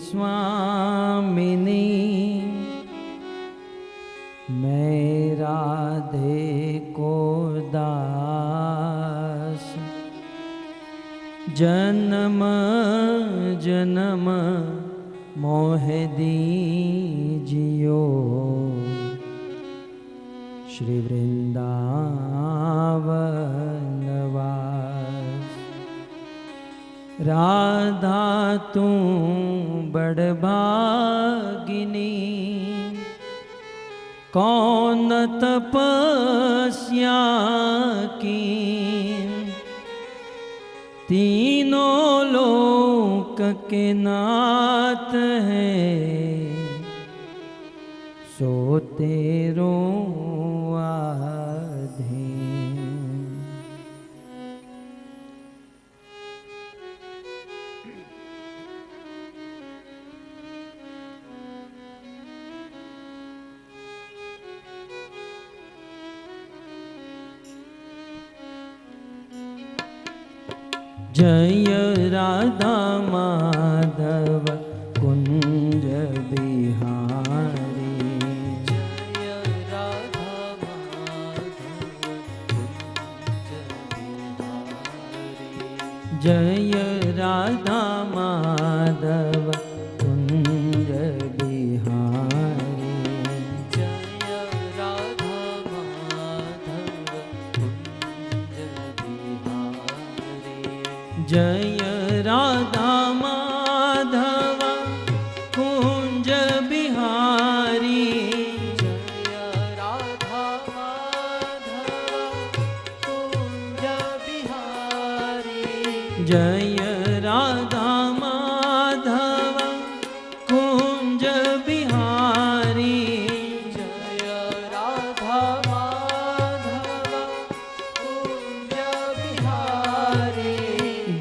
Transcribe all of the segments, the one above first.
स्वामिनी मैं राधे को दास जन्म जन्म मोह दीजियो श्री वृंदावन वास। राधा तू बड़भागिनी कौन तपस्या की तीनों लोक के नाथ है सो तेरो आधीन। जय राधा माधव कुंज बिहारी जय राधा माधव कुंज बिहारी जय राधा माधव कुंज बिहारी जय राधा माधव कुंज बिहारी जय राधा माधव कुंज बिहारी जय राधा माधव कुंज बिहारी जय राधा माधव कुंज बिहारी जय राधा माधव कुंज बिहारी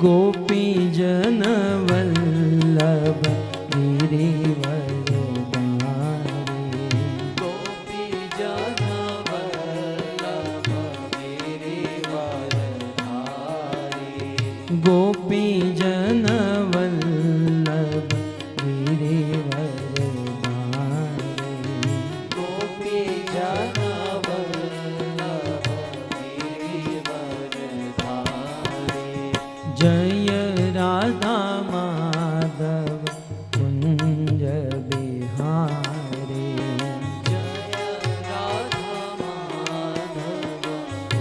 गोपी जन वल्लभ गिरिवरधारी गोपी जन वल्लभ गिरिवरधारी गोपी जन वल्लभ गिरिवरधारी गोपी जन वल्लभ गिरिवरधारी जय राधा माधव कुंज बिहारी जय राधा माधव कुंज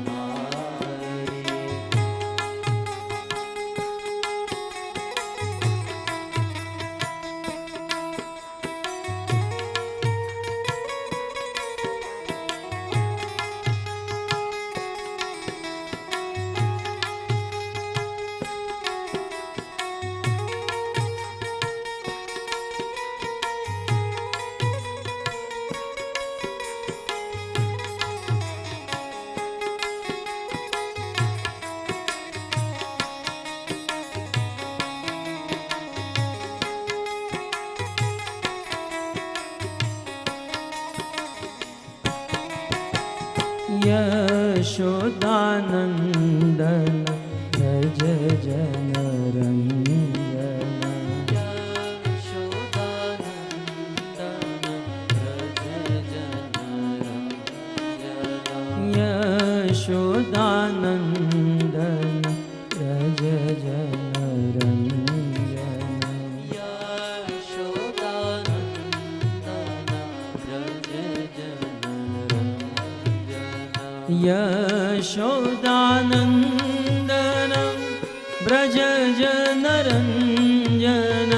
बिहारी। यशोदानंदन व्रज जन रंजन यशोदानंदन व्रज जन रंजन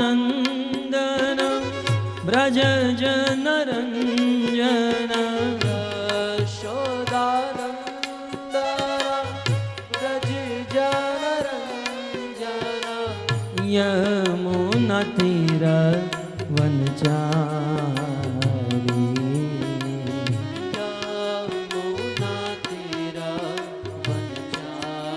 यशोदानंदन व्रज जन रंजन यशोदानंदन व्रज जन रंजन यमुना तीर वनचारी यमुना तीर वनचारी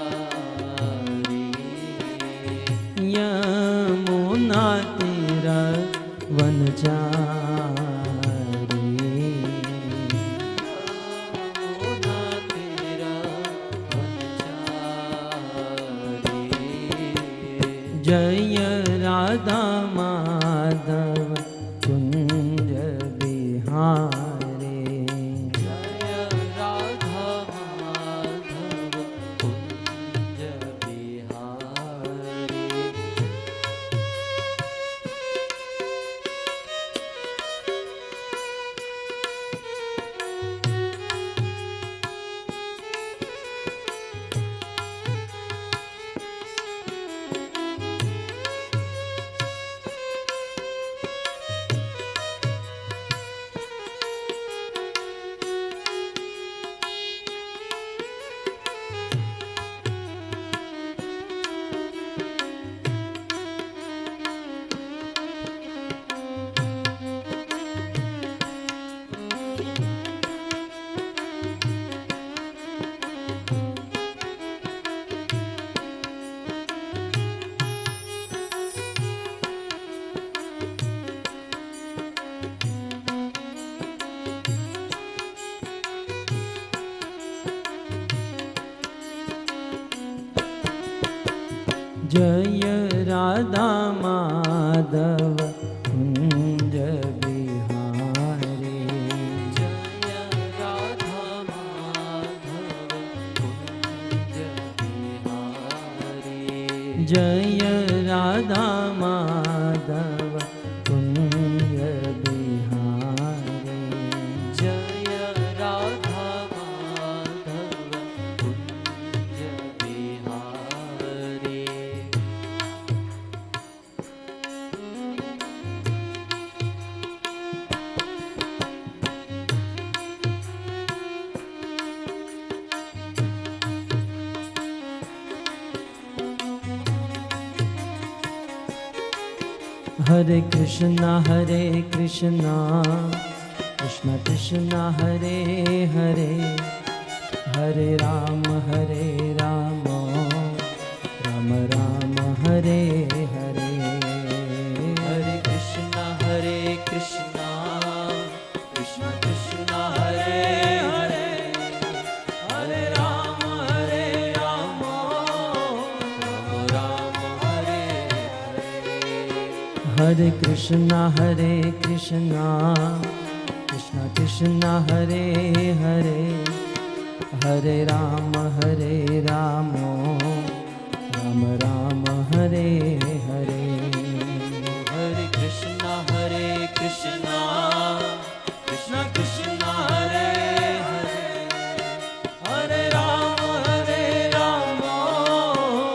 यमुना तीर वनचारी बिहारी। जय राधा माधव कुंज बिहारी। जय राधा माधव कुंज बिहारी। जय राधा माधव कुंज बिहारी। जय राधा माधव कुंज बिहारी। जय राधा माधव कुंज बिहारी। हरे कृष्णा कृष्ण कृष्ण हरे हरे, हरे राम राम राम हरे हरे। हरे कृष्णा कृष्ण कृष्ण हरे हरे, हरे राम राम राम हरे हरे। हरे कृष्णा कृष्ण कृष्ण हरे हरे, हरे राम राम राम हरे हरे। हरे कृष्णा कृष्ण कृष्ण हरे हरे, हरे राम राम राम हरे हरे। हरे कृष्णा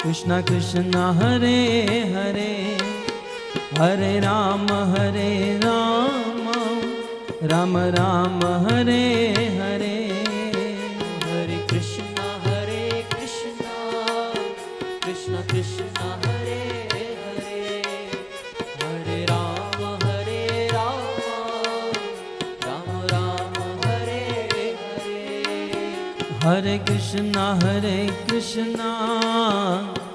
कृष्ण कृष्ण हरे हरे, हरे राम राम राम हरे हरे। हरे कृष्णा कृष्ण कृष्ण हरे हरे, हरे राम राम राम हरे हरे। हरे कृष्णा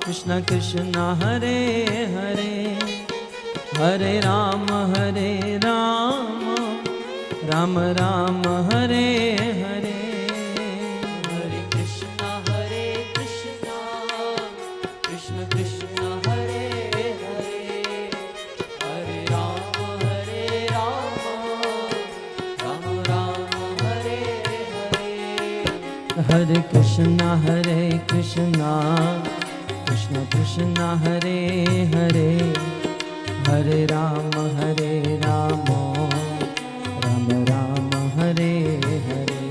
कृष्ण कृष्ण हरे हरे, हरे राम राम राम हरे हरे। हरे कृष्णा कृष्ण कृष्ण हरे हरे, हरे राम राम राम हरे हरे। हरे कृष्णा कृष्ण कृष्ण हरे हरे, हरे राम राम राम हरे हरे।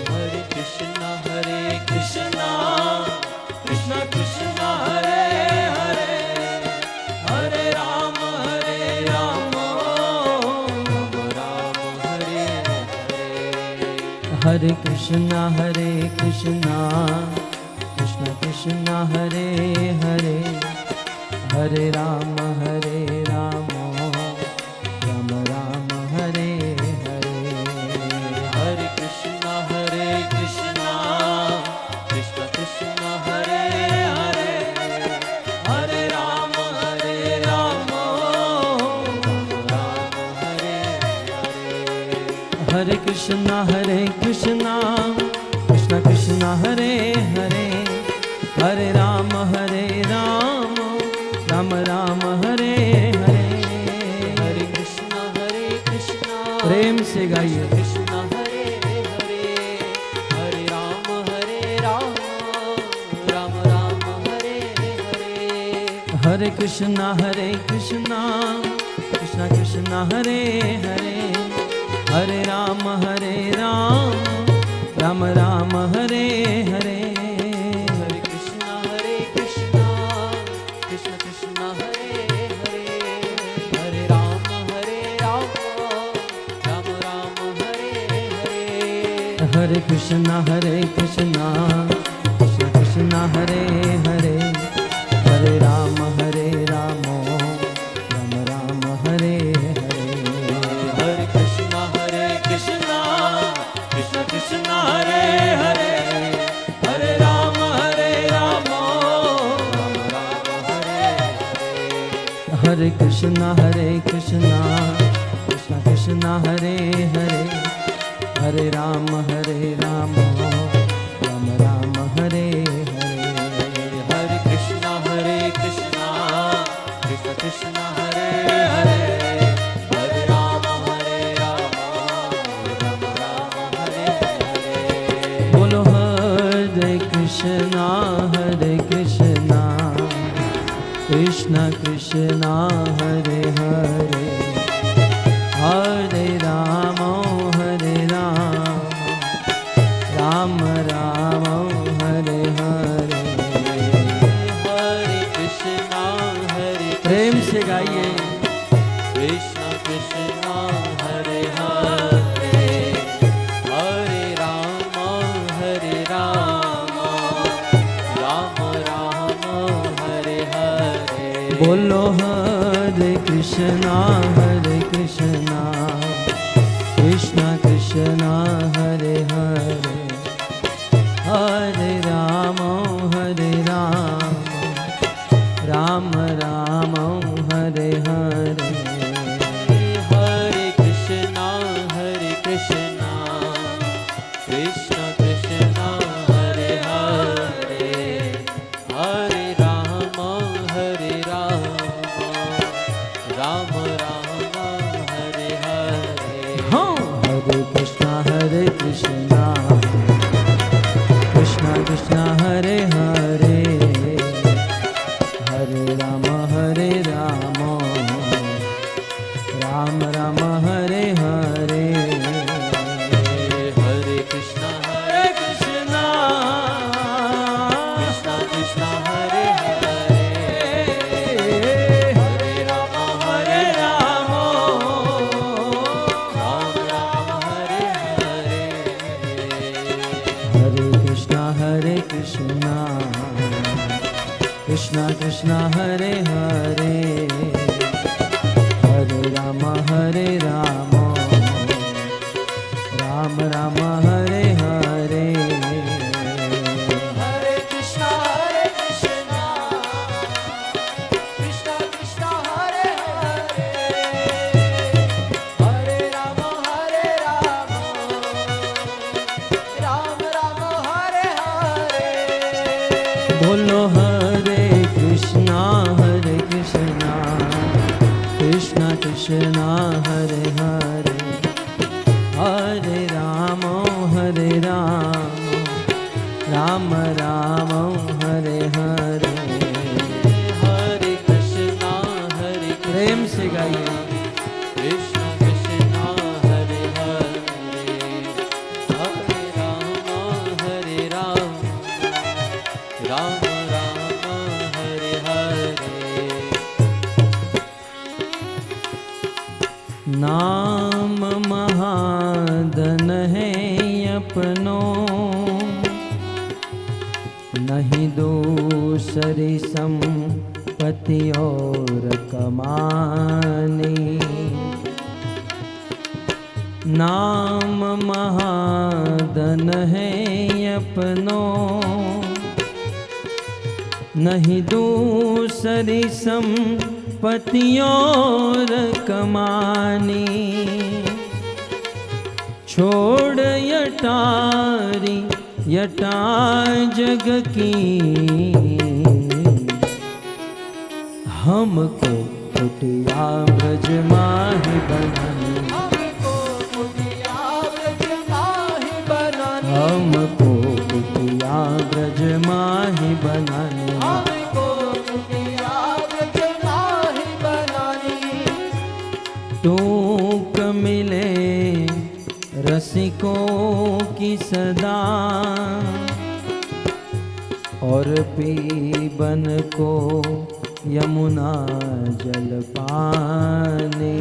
हरे कृष्णा कृष्ण कृष्ण हरे हरे, हरे राम राम राम हरे हरे। हरे कृष्णा कृष्ण कृष्ण हरे हरे, हरे राम राम राम हरे हरे। हरे कृष्णा कृष्ण कृष्ण हरे हरे, हरे राम राम हरे हरे। हरे कृष्णा कृष्ण कृष्ण हरे हरे, हरे राम राम राम हरे हरे। हरे कृष्णा प्रेम से गाइए। कृष्णा हरे हरे, हरे राम राम राम हरे हरे। हरे कृष्णा कृष्णा कृष्णा हरे हरे, हरे राम राम राम हरे हरे। हरे कृष्णा कृष्णा कृष्णा हरे हरे, हरे राम राम राम हरे हरे। हरे कृष्णा कृष्णा कृष्णा हरे हरे, हरे राम राम राम हरे हरे। हरे कृष्णा कृष्णा कृष्णा हरे हरे, हरे राम राम हरे हरे। हरे कृष्णा कृष्णा कृष्णा हरे हरे, हरे राम राम हरे हरे। हरे कृष्णा कृष्णा कृष्णा हरे हरे, हरे राम राम हरे हरे। बोलो हरे कृष्णा कृष्णा कृष्णा हरे हरे, हरे राम राम हरे हरे। हरे कृष्णा प्रेम से गाइए। कृष्णा कृष्णा हरे हरे, हरे राम राम हरे हरे। बोलो हरे कृष्णा कृष्णा कृष्णा हरे हरे, हरे राम राम हरे हरे। हरे कृष्णा कृष्णा कृष्णा हरे हरे, हरे राम राम हरे हरे। हाँ, हरे कृष्णा कृष्णा हरे हरे, हरे राम राम हरे हरे। हरे कृष्णा कृष्णा कृष्णा हरे हरे, हरे राम राम हरे हरे। हरे कृष्णा कृष्णा हरे हरे, हरे राम राम हरे हरे। हरे कृष्णा कृष्णा हरे हरे, हरे राम राम हरे हरे। बोलो हरे कृष्णा कृष्णा हरे हरे, हरे राम राम हरे हरे। हरे कृष्णा प्रेम से गाइए। कृष्णा कृष्णा हरे हरे, हरे राम राम हरे हरे। नाम महादन है अपनो, नहीं दूसरी संपत्ति और कमानी। नाम महादन है अपनो, नहीं दूसरी संपत्ति और कमानी। छोड़ अटारी यटा जग की हमको कुटिया ब्रज माही बनानी, हमको कुटिया ब्रज माही बनानी, हमको कुटिया ब्रज माही बनानी, हमको कुटिया ब्रज माही बनानी। टूक मिले रसिकों की सदा और पीबन को यमुना जल पानी।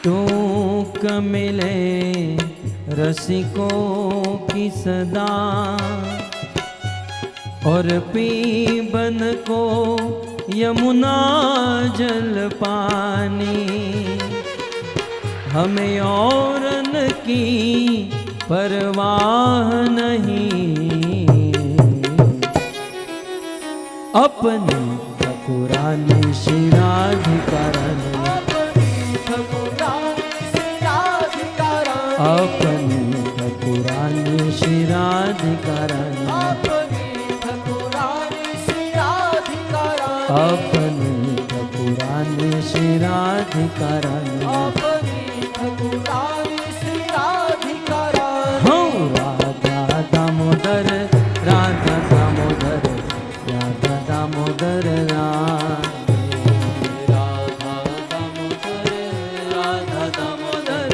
टूक मिले रसिकों की सदा और पीबन को यमुना जल पानी। हमें औरन की परवाह नहीं, अपने ठकुरानी शिराधिकारन, अपनी ठकुरानी शिराधिकारन, अपने ठकुरानी शिराधिकारन, अपनी ठकुरानी शिराधिकारन, अपने ठकुरानी शिराधिकारन। अपनी ठकुरानी शिराधिकारन। हो राधा दामोदर, राधा दामोदर, राधा दामोदर राधा दामोदर, राधा दामोदर,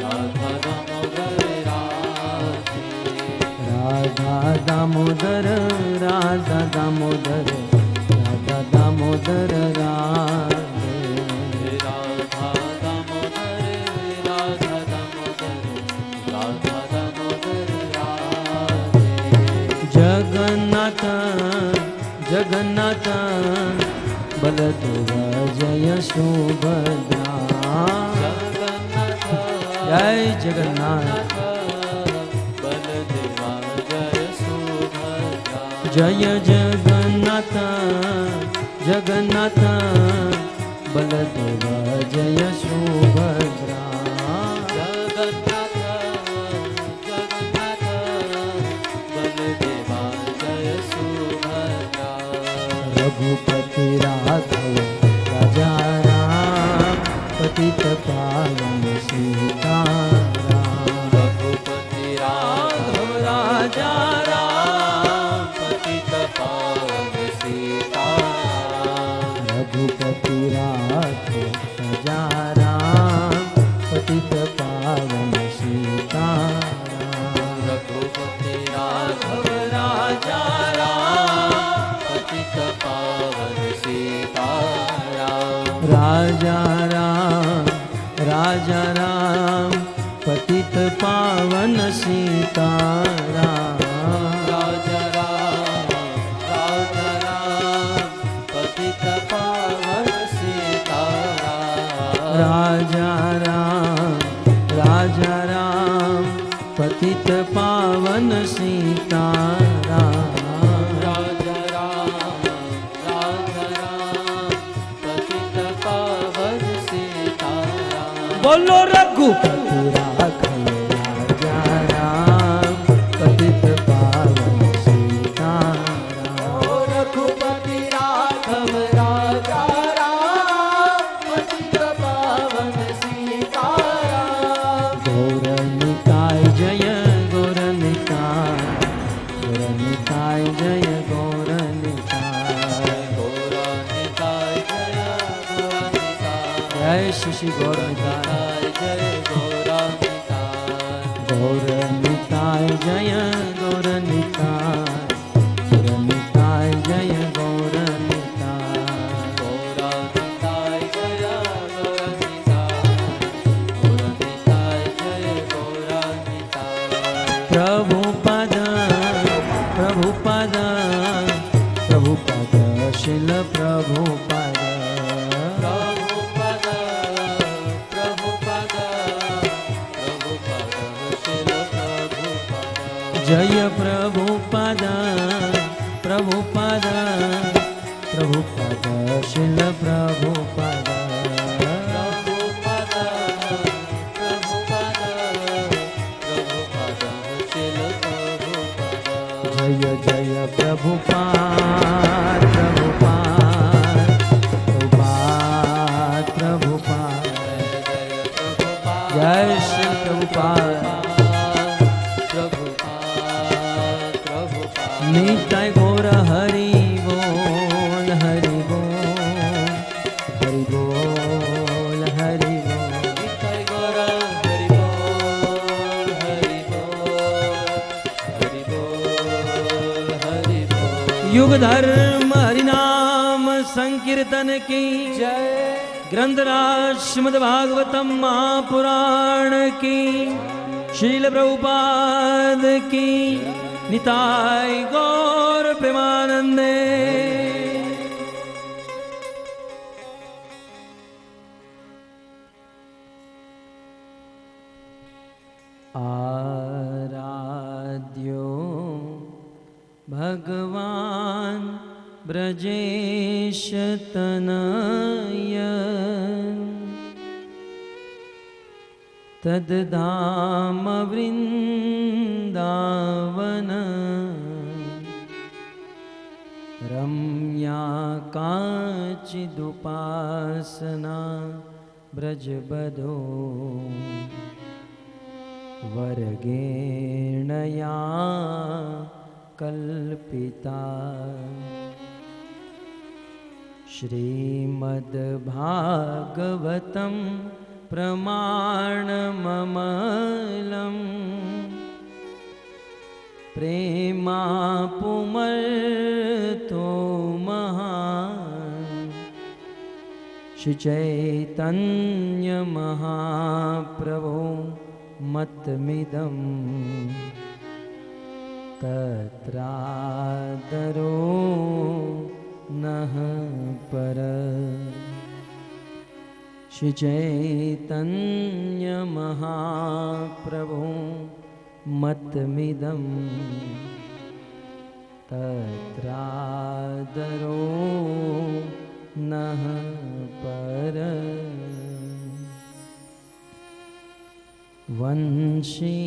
राधा दामोदर राधे। राधा दामोदर, राधा दामोदर, राधा दामोदर राधे। राधा दामोदर, राधा दामोदर, राधा दामोदर राधे। जगन्नाथ जगन्नाथ बलदेव जय सुभद्रा, जगन्नाथ जय जगन्नाथ, बलदेवा जय सुभद्रा। जय जगन्नाथ जगन्नाथ बलदेव जय सुभद्रा। जगन्नाथ जगन्नाथ बलदेवा जय सुभद्रा। रघुपति राघव राजा राम, पतित पावन सीताराम। रघुपति राघव राजा राम, पतित पावन सीताराम। रघुपति राघव राजा राम, पतित पावन सीताराम। रघुपति राघव राजा राम, पतित पावन सीताराम। राजा राम राजा राम, पतित पावन सीताराम। राजा राम, पतित पावन सीताराम। राजा राम, पतित पावन सीताराम। राजा राम, पतित पावन सीताराम। बोलो रघुपति राघव राजा राम, पतित पावन सीताराम। रघुपति राघव राजा राम, पतित पावन सीताराम। गौर निताय जय गौर निताय, गौर निताय जय गौर निताय। गौरानिताय जय गौरानिताय, जय श्री गौर निताय, जय गौरानिताय। गौर निताय जय गौर निताय, गौर निताय जय गौर निताय। गौरानिताय जय गौरानिताय, गौरानिताय जय गौरानिताय। प्रभुपद प्रभुपद प्रभुपद शिल प्रभुपद, प्रभुपद प्रभुपद प्रभुपद शिल प्रभुपद। जय प्रभुपद प्रभुपद प्रभुपद शिल प्रभुपद। प्रभुपद प्रभुपद प्रभुपद जय प्रभुपाद प्रभुपाद प्रभुपाद प्रभुपाद जय श्री प्रभुपाद निताय गौर हरि बोल हरि बोल हरि बोल हरि बोल निताय गौर हरि बोल हरि बोल हरि बोल हरि बोल। युग धर्म हरिनाम संकीर्तन की जय। ग्रंथराज श्रीमद् भागवतम महापुराण की शील प्रभुपाद की निताय गौर प्रेमानंदे। आराध्यो भगवान ब्रजेश तनय तद्धाम वृंदावन रम्या काचिदुपासना ब्रजबधो वर्गेणया कल्पिता श्रीमद्भागवतं प्रमाणममलं प्रेमापुमर्तो महान् श्रीचैतन्यमहाप्रभो मतमिदं तत्रादरो नः पर श्रीचैतन्यमहाप्रभो मतमिदं तत्रादरो नः पर। वंशी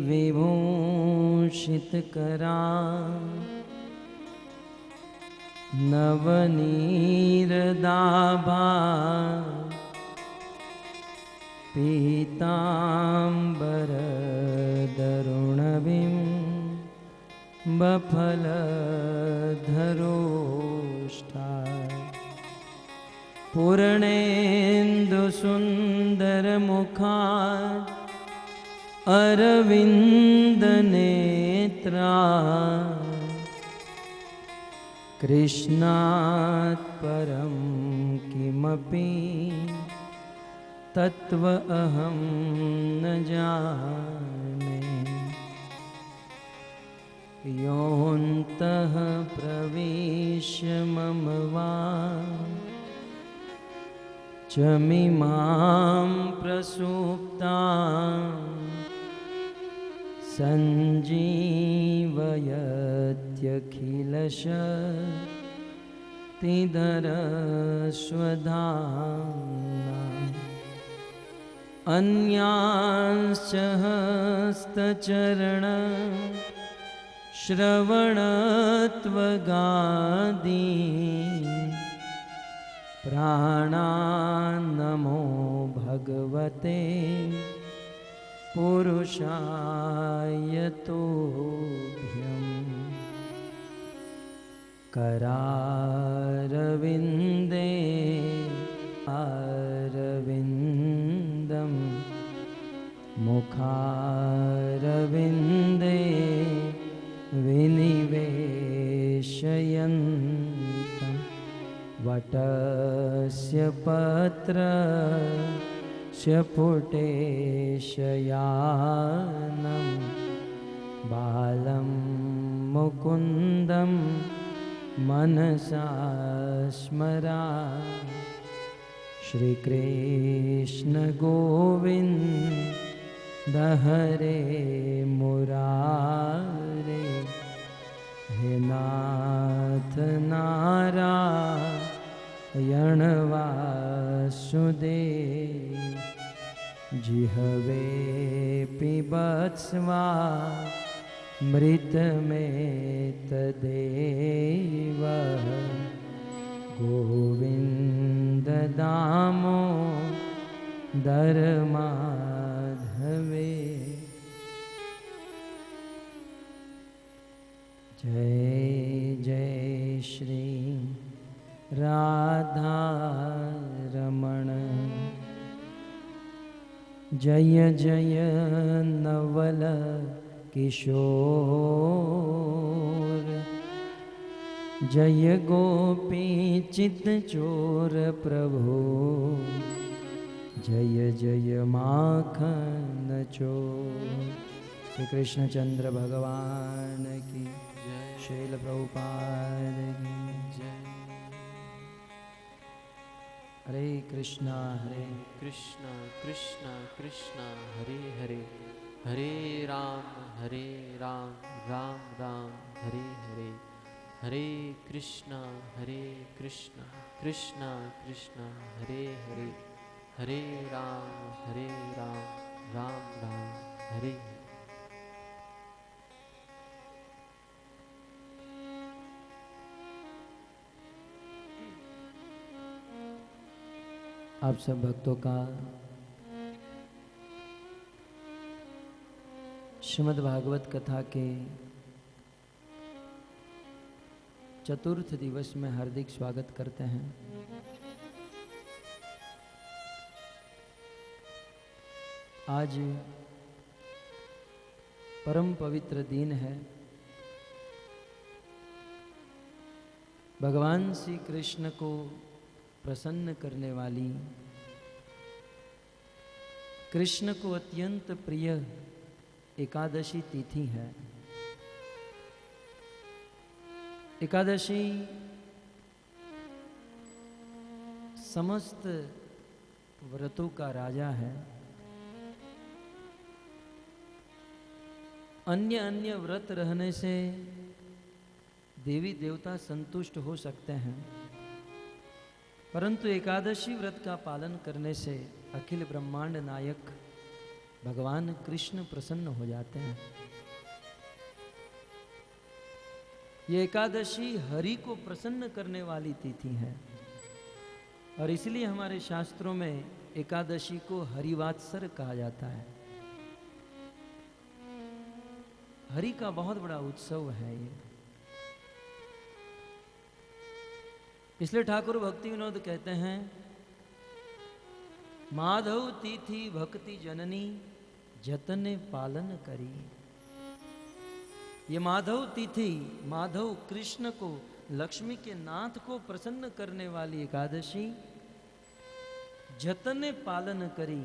विभूषितकरा नवनीरदाभा पीताम्बरदरुणबिं बफलधरोष्ठा पूर्णेन्दुसुन्दरमुखा अरविन्दनेत्रा कृष्णात् परं किमपि तत्त्व अहं न जाने। योऽन्तः प्रविश्य मम वाचमिमां प्रसुप्तां सञ्जीवयत्यखिलशक्तिधरस्वधाम्ना अन्यांश्च हस्तचरण श्रवणत्वगादी प्राणान्नमो भगवते पुरुषाय तुभ्यं। करारविन्दे अरविन्दं मुखारविन्दे विनिवेशयन्तं वटस्य पत्रस्य पुटेशयानं बालं मुकुन्दं मनसा स्मरामि। श्रीकृष्ण गोविन्द हरे मुरारे हे नाथ नारायण वासुदेव जिहवे पिबत्स्वा मृत में तदेव गोविंद दामो दर माधवे। जय जय श्री राधा रमण, जय जय नवल किशोर, जय गोपी चित चोर प्रभु, जय जय माखन चोर। श्री कृष्णचंद्र भगवान की जय। शैल प्रभुपाद की जय। हरे कृष्णा कृष्णा कृष्णा कृष्णा हरे हरे, हरे राम राम राम हरे हरे, हरे कृष्णा कृष्णा कृष्णा हरे हरे, हरे राम राम राम हरे हरे। आप सब भक्तों का श्रीमद् भागवत कथा के चतुर्थ दिवस में हार्दिक स्वागत करते हैं। आज परम पवित्र दिन है। भगवान श्री कृष्ण को प्रसन्न करने वाली, कृष्ण को अत्यंत प्रिय एकादशी तिथि है। एकादशी समस्त व्रतों का राजा है। अन्य अन्य व्रत रहने से देवी देवता संतुष्ट हो सकते हैं, परंतु एकादशी व्रत का पालन करने से अखिल ब्रह्मांड नायक भगवान कृष्ण प्रसन्न हो जाते हैं। ये एकादशी हरि को प्रसन्न करने वाली तिथि है और इसलिए हमारे शास्त्रों में एकादशी को हरिवात्सर कहा जाता है। हरि का बहुत बड़ा उत्सव है ये। इसलिए ठाकुर भक्ति विनोद कहते हैं, माधव तिथि भक्ति जननी जतने पालन करी। ये माधव तिथि, माधव कृष्ण को, लक्ष्मी के नाथ को प्रसन्न करने वाली एकादशी जतने पालन करी,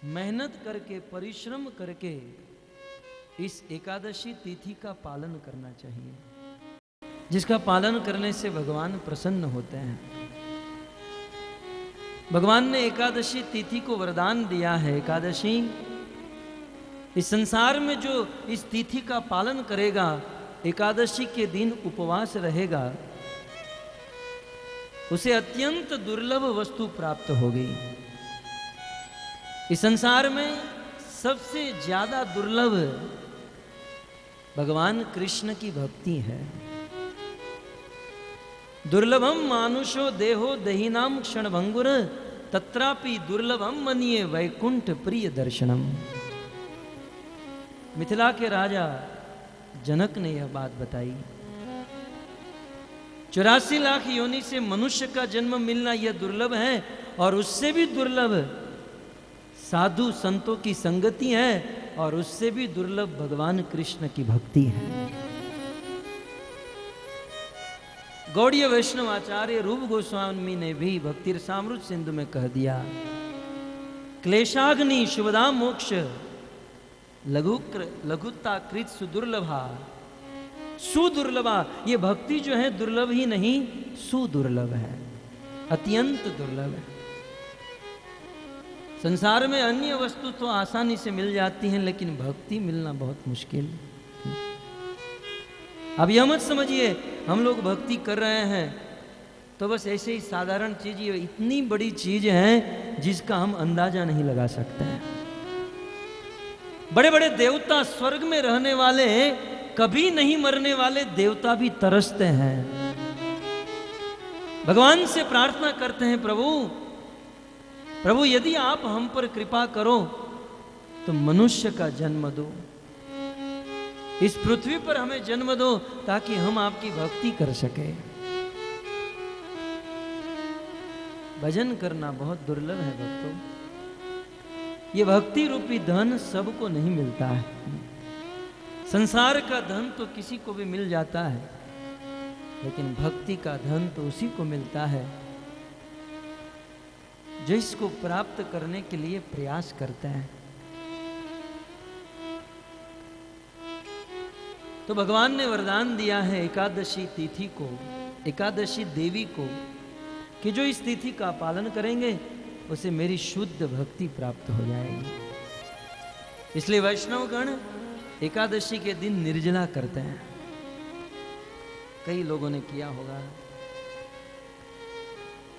मेहनत करके परिश्रम करके इस एकादशी तिथि का पालन करना चाहिए, जिसका पालन करने से भगवान प्रसन्न होते हैं। भगवान ने एकादशी तिथि को वरदान दिया है। एकादशी, इस संसार में जो इस तिथि का पालन करेगा, एकादशी के दिन उपवास रहेगा, उसे अत्यंत दुर्लभ वस्तु प्राप्त होगी। इस संसार में सबसे ज्यादा दुर्लभ भगवान कृष्ण की भक्ति है। दुर्लभम मानुषो देहो दहीनाम क्षण भंगुर, तत्रापि दुर्लभम मनिये वैकुंठ प्रिय दर्शनम। मिथिला के राजा जनक ने यह बात बताई। 84 लाख योनि से मनुष्य का जन्म मिलना यह दुर्लभ है, और उससे भी दुर्लभ साधु संतों की संगति है, और उससे भी दुर्लभ भगवान कृष्ण की भक्ति है। गौड़ीय वैष्णव आचार्य रूप गोस्वामी ने भी भक्ति रसामृत सिंधु में कह दिया, क्लेशाग्नि शुभदा मोक्ष लघुता कृत सुदुर्लभा। सुदुर्लभा, ये भक्ति जो है दुर्लभ ही नहीं, सुदुर्लभ है, अत्यंत दुर्लभ है। संसार में अन्य वस्तु तो आसानी से मिल जाती हैं, लेकिन भक्ति मिलना बहुत मुश्किल। अब यह मत समझिए हम लोग भक्ति कर रहे हैं तो बस ऐसे ही साधारण चीज, ये इतनी बड़ी चीज है जिसका हम अंदाजा नहीं लगा सकते हैं। बड़े बड़े देवता, स्वर्ग में रहने वाले कभी नहीं मरने वाले देवता भी तरसते हैं, भगवान से प्रार्थना करते हैं, प्रभु प्रभु यदि आप हम पर कृपा करो तो मनुष्य का जन्म दो, इस पृथ्वी पर हमें जन्म दो ताकि हम आपकी भक्ति कर सके। भजन करना बहुत दुर्लभ है भक्तों, ये भक्ति रूपी धन सबको नहीं मिलता है। संसार का धन तो किसी को भी मिल जाता है, लेकिन भक्ति का धन तो उसी को मिलता है जो इसको प्राप्त करने के लिए प्रयास करते हैं। तो भगवान ने वरदान दिया है एकादशी तिथि को, एकादशी देवी को, कि जो इस तिथि का पालन करेंगे उसे मेरी शुद्ध भक्ति प्राप्त हो जाएगी। इसलिए वैष्णवगण एकादशी के दिन निर्जला करते हैं। कई लोगों ने किया होगा।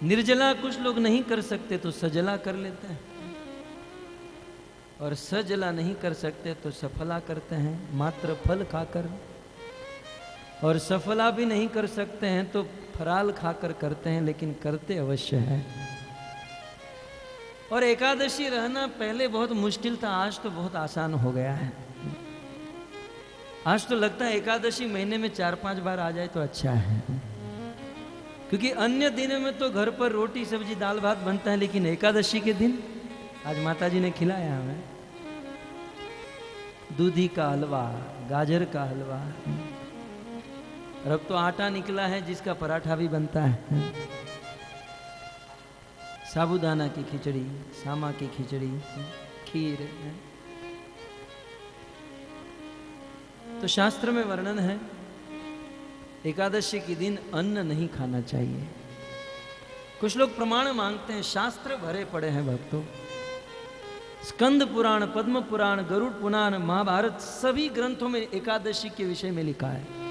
निर्जला कुछ लोग नहीं कर सकते तो सजला कर लेते हैं, और सजला नहीं कर सकते तो सफला करते हैं, मात्र फल खाकर। और सफला भी नहीं कर सकते हैं तो फराल खाकर करते हैं, लेकिन करते अवश्य है। और एकादशी रहना पहले बहुत मुश्किल था, आज तो बहुत आसान हो गया है। आज तो लगता है एकादशी महीने में 4-5 बार आ जाए तो अच्छा है, क्योंकि अन्य दिनों में तो घर पर रोटी सब्जी दाल भात बनता है, लेकिन एकादशी के दिन आज माताजी ने खिलाया हमें दूधी का हलवा, गाजर का हलवा, और अब तो आटा निकला है जिसका पराठा भी बनता है, साबूदाना की खिचड़ी, सामा की खिचड़ी, खीर। तो शास्त्र में वर्णन है एकादशी के दिन अन्न नहीं खाना चाहिए। कुछ लोग प्रमाण मांगते हैं, शास्त्र भरे पड़े हैं भक्तों, स्कंद पुराण, पद्म पुराण, गरुड़ पुराण, महाभारत, सभी ग्रंथों में एकादशी के विषय में लिखा है।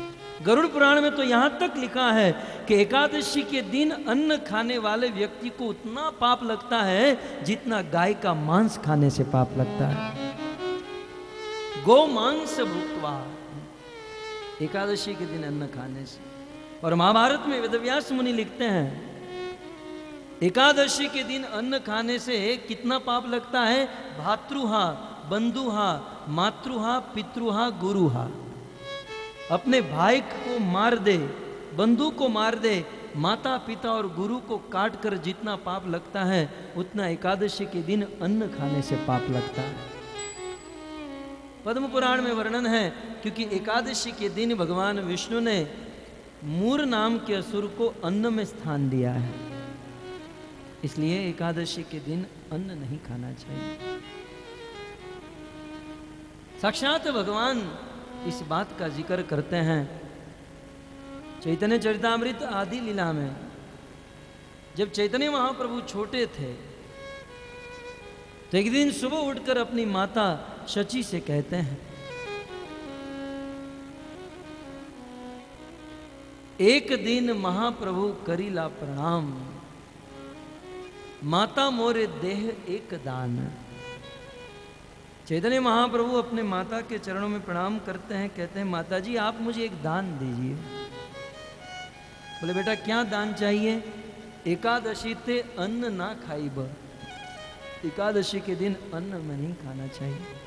गरुड़ पुराण में तो यहां तक लिखा है कि एकादशी के दिन अन्न खाने वाले व्यक्ति को उतना पाप लगता है जितना गाय का मांस खाने से पाप लगता है। गो मांस भुक्त्वा, एकादशी के दिन अन्न खाने से। और महाभारत में वेदव्यास मुनि लिखते हैं एकादशी के दिन अन्न खाने से कितना पाप लगता है, भातृहा, बंधुहा, मातृहा, पितृहा, गुरुहा। अपने भाई को मार दे, बंधु को मार दे, माता पिता और गुरु को काट कर जितना पाप लगता है उतना एकादशी के दिन अन्न खाने से पाप लगता है। पद्म पुराण में वर्णन है, क्योंकि एकादशी के दिन भगवान विष्णु ने मूर नाम के असुर को अन्न में स्थान दिया है, इसलिए एकादशी के दिन अन्न नहीं खाना चाहिए। साक्षात भगवान इस बात का जिक्र करते हैं चैतन्य चरितामृत आदि लीला में। जब चैतन्य महाप्रभु छोटे थे तो एक दिन सुबह उठकर अपनी माता शची से कहते हैं, एक दिन महाप्रभु करीला प्रणाम, माता मोरे देह एक दान। चैतन्य महाप्रभु अपने माता के चरणों में प्रणाम करते हैं, कहते हैं माता जी आप मुझे एक दान दीजिए। बोले बेटा क्या दान चाहिए? एकादशी ते अन्न ना खाइब, एकादशी के दिन अन्न में नहीं खाना चाहिए।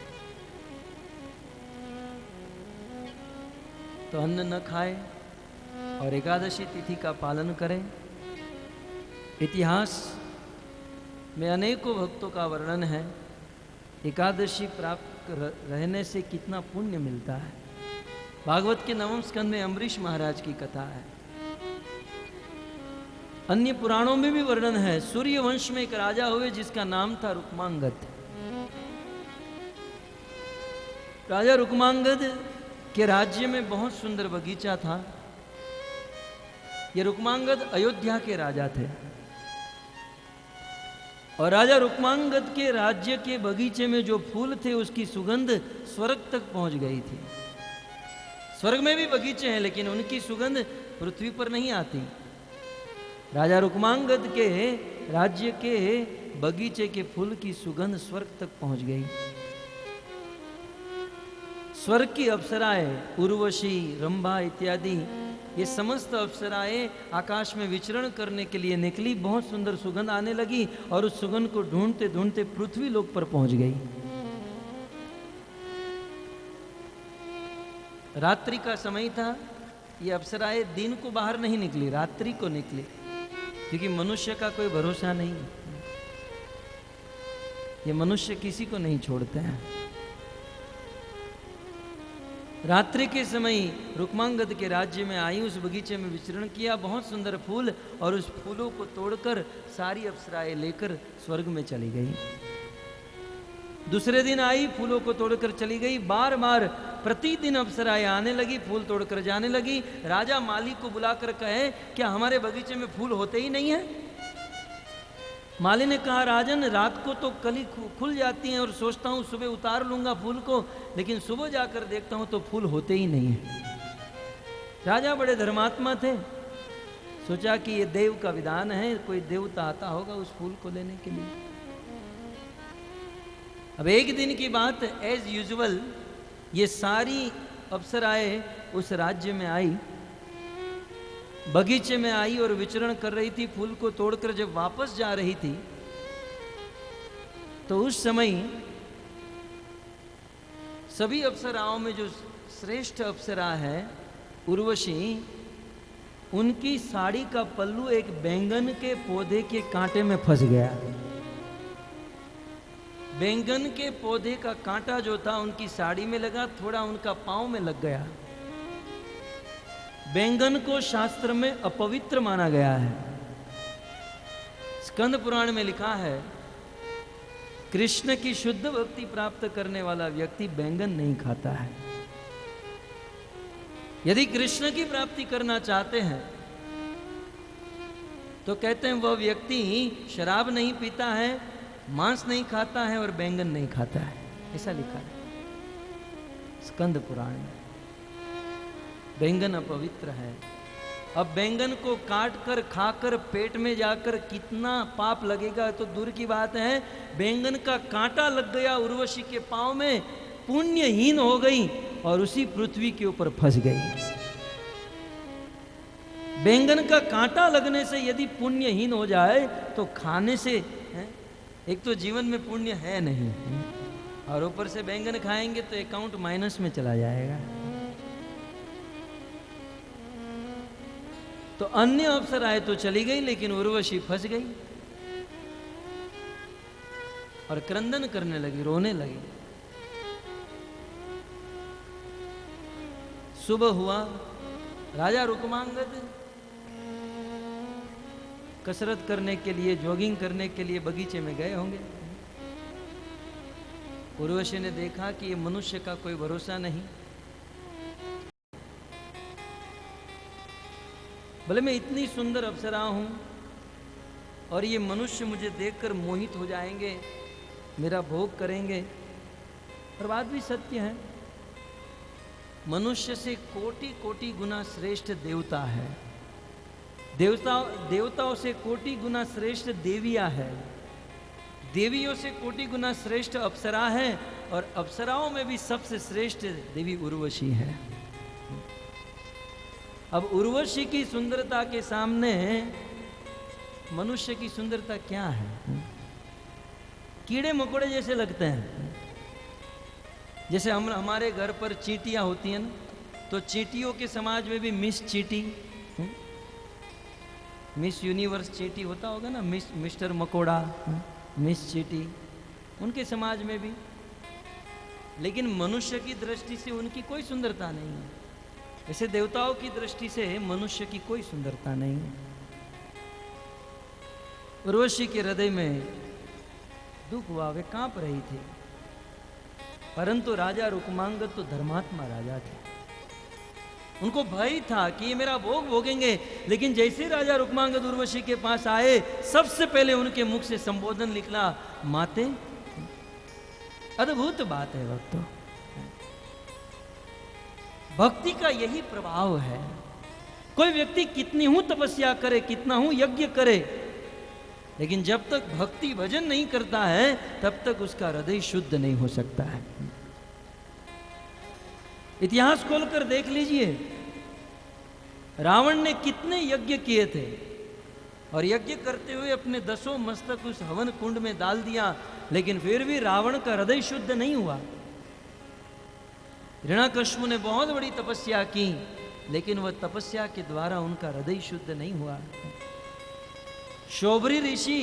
तो अन्न न खाए और एकादशी तिथि का पालन करें। इतिहास में अनेकों भक्तों का वर्णन है एकादशी प्राप्त रहने से कितना पुण्य मिलता है। भागवत के 9वें स्कंद में अम्बरीश महाराज की कथा है। अन्य पुराणों में भी वर्णन है। सूर्य वंश में एक राजा हुए जिसका नाम था रुक्मांगद। राजा रुक्मांगद के राज्य में बहुत सुंदर बगीचा था। ये रुक्मांगद अयोध्या के राजा थे और राजा रुक्मांगद के राज्य के बगीचे में जो फूल थे उसकी सुगंध स्वर्ग तक पहुंच गई थी। स्वर्ग में भी बगीचे हैं लेकिन उनकी सुगंध पृथ्वी पर नहीं आती। राजा रुक्मांगद के राज्य के बगीचे के फूल की सुगंध स्वर्ग तक पहुंच गई। स्वर्ग की अप्सराएं उर्वशी, रंभा इत्यादि ये समस्त अप्सराएं आकाश में विचरण करने के लिए निकली। बहुत सुंदर सुगंध आने लगी और उस सुगंध को ढूंढते ढूंढते पृथ्वी लोक पर पहुंच गई। रात्रि का समय था। ये अप्सराएं दिन को बाहर नहीं निकली, रात्रि को निकली, क्योंकि मनुष्य का कोई भरोसा नहीं। ये मनुष्य किसी को नहीं छोड़ते हैं। रात्रि के समय रुक्मांगद के राज्य में आई, उस बगीचे में विचरण किया। बहुत सुंदर फूल, और उस फूलों को तोड़कर सारी अप्सराएं लेकर स्वर्ग में चली गई। दूसरे दिन आई, फूलों को तोड़कर चली गई। बार बार प्रतिदिन अप्सराएं आने लगी, फूल तोड़कर जाने लगी। राजा माली को बुलाकर कहे, क्या हमारे बगीचे में फूल होते ही नहीं है? माली ने कहा, राजन, रात को तो कली खुल जाती हैं और सोचता हूँ सुबह उतार लूंगा फूल को, लेकिन सुबह जाकर देखता हूँ तो फूल होते ही नहीं है। राजा बड़े धर्मात्मा थे, सोचा कि ये देव का विधान है, कोई देवता आता होगा उस फूल को लेने के लिए। अब एक दिन की बात, एज यूजुअल ये सारी अप्सराएं उस राज्य में आई, बगीचे में आई और विचरण कर रही थी। फूल को तोड़कर जब वापस जा रही थी तो उस समय सभी अप्सराओं में जो श्रेष्ठ अप्सरा है उर्वशी, उनकी साड़ी का पल्लू एक बैंगन के पौधे के कांटे में फंस गया। बैंगन के पौधे का कांटा जो था उनकी साड़ी में लगा, थोड़ा उनका पांव में लग गया। बैंगन को शास्त्र में अपवित्र माना गया है। स्कंद पुराण में लिखा है, कृष्ण की शुद्ध भक्ति प्राप्त करने वाला व्यक्ति बैंगन नहीं खाता है। यदि कृष्ण की प्राप्ति करना चाहते हैं तो कहते हैं वह व्यक्ति शराब नहीं पीता है, मांस नहीं खाता है और बैंगन नहीं खाता है। ऐसा लिखा है स्कंद पुराण में। बैंगन अपवित्र है। अब बैंगन को काट कर खाकर पेट में जाकर कितना पाप लगेगा तो दूर की बात है। बैंगन का कांटा लग गया उर्वशी के पांव में, पुण्यहीन हो गई और उसी पृथ्वी के ऊपर फंस गई। बैंगन का कांटा लगने से यदि पुण्यहीन हो जाए तो खाने से एक तो जीवन में पुण्य है नहीं, और ऊपर से बैंगन खाएंगे तो अकाउंट माइनस में चला जाएगा। तो अन्य अप्सराएं तो चली गई, लेकिन उर्वशी फंस गई और क्रंदन करने लगी, रोने लगी। सुबह हुआ, राजा रुक्मांगद कसरत करने के लिए, जॉगिंग करने के लिए बगीचे में गए होंगे। उर्वशी ने देखा कि ये मनुष्य का कोई भरोसा नहीं। भले मैं इतनी सुंदर अप्सरा हूं और ये मनुष्य मुझे देखकर मोहित हो जाएंगे, मेरा भोग करेंगे, पर बात भी सत्य है, मनुष्य से कोटि कोटि गुना श्रेष्ठ देवता है। देवताओं से कोटि गुना श्रेष्ठ देवियां है, देवियों से कोटि गुना श्रेष्ठ अप्सरा है, और अप्सराओं में भी सबसे श्रेष्ठ देवी उर्वशी है। अब उर्वशी की सुंदरता के सामने मनुष्य की सुंदरता क्या है? कीड़े मकोड़े जैसे लगते हैं। जैसे हमारे घर पर चींटियां होती हैं ना, तो चींटियों के समाज में भी मिस चींटी, मिस यूनिवर्स चींटी होता होगा ना, मिस्टर मकोड़ा, मिस चींटी, उनके समाज में भी। लेकिन मनुष्य की दृष्टि से उनकी कोई सुंदरता नहीं है। ऐसे देवताओं की दृष्टि से मनुष्य की कोई सुंदरता नहीं है। उर्वशी के हृदय में दुख हुआ, वे कांप रही थी। परंतु राजा रुक्मांगद तो धर्मात्मा राजा थे, उनको भय था कि ये मेरा भोग भोगेंगे। लेकिन जैसे राजा रुक्मांगद उर्वशी के पास आए, सबसे पहले उनके मुख से संबोधन निकला, माते। अद्भुत बात है भक्तों, भक्ति का यही प्रभाव है। कोई व्यक्ति कितनी हूं तपस्या करे, कितना हूं यज्ञ करे, लेकिन जब तक भक्ति भजन नहीं करता है तब तक उसका हृदय शुद्ध नहीं हो सकता है। इतिहास खोलकर देख लीजिए, रावण ने कितने यज्ञ किए थे और यज्ञ करते हुए अपने 10 मस्तक उस हवन कुंड में डाल दिया, लेकिन फिर भी रावण का हृदय शुद्ध नहीं हुआ। हिरण्याकश्यप ने बहुत बड़ी तपस्या की, लेकिन वह तपस्या के द्वारा उनका हृदय शुद्ध नहीं हुआ। शौबरी ऋषि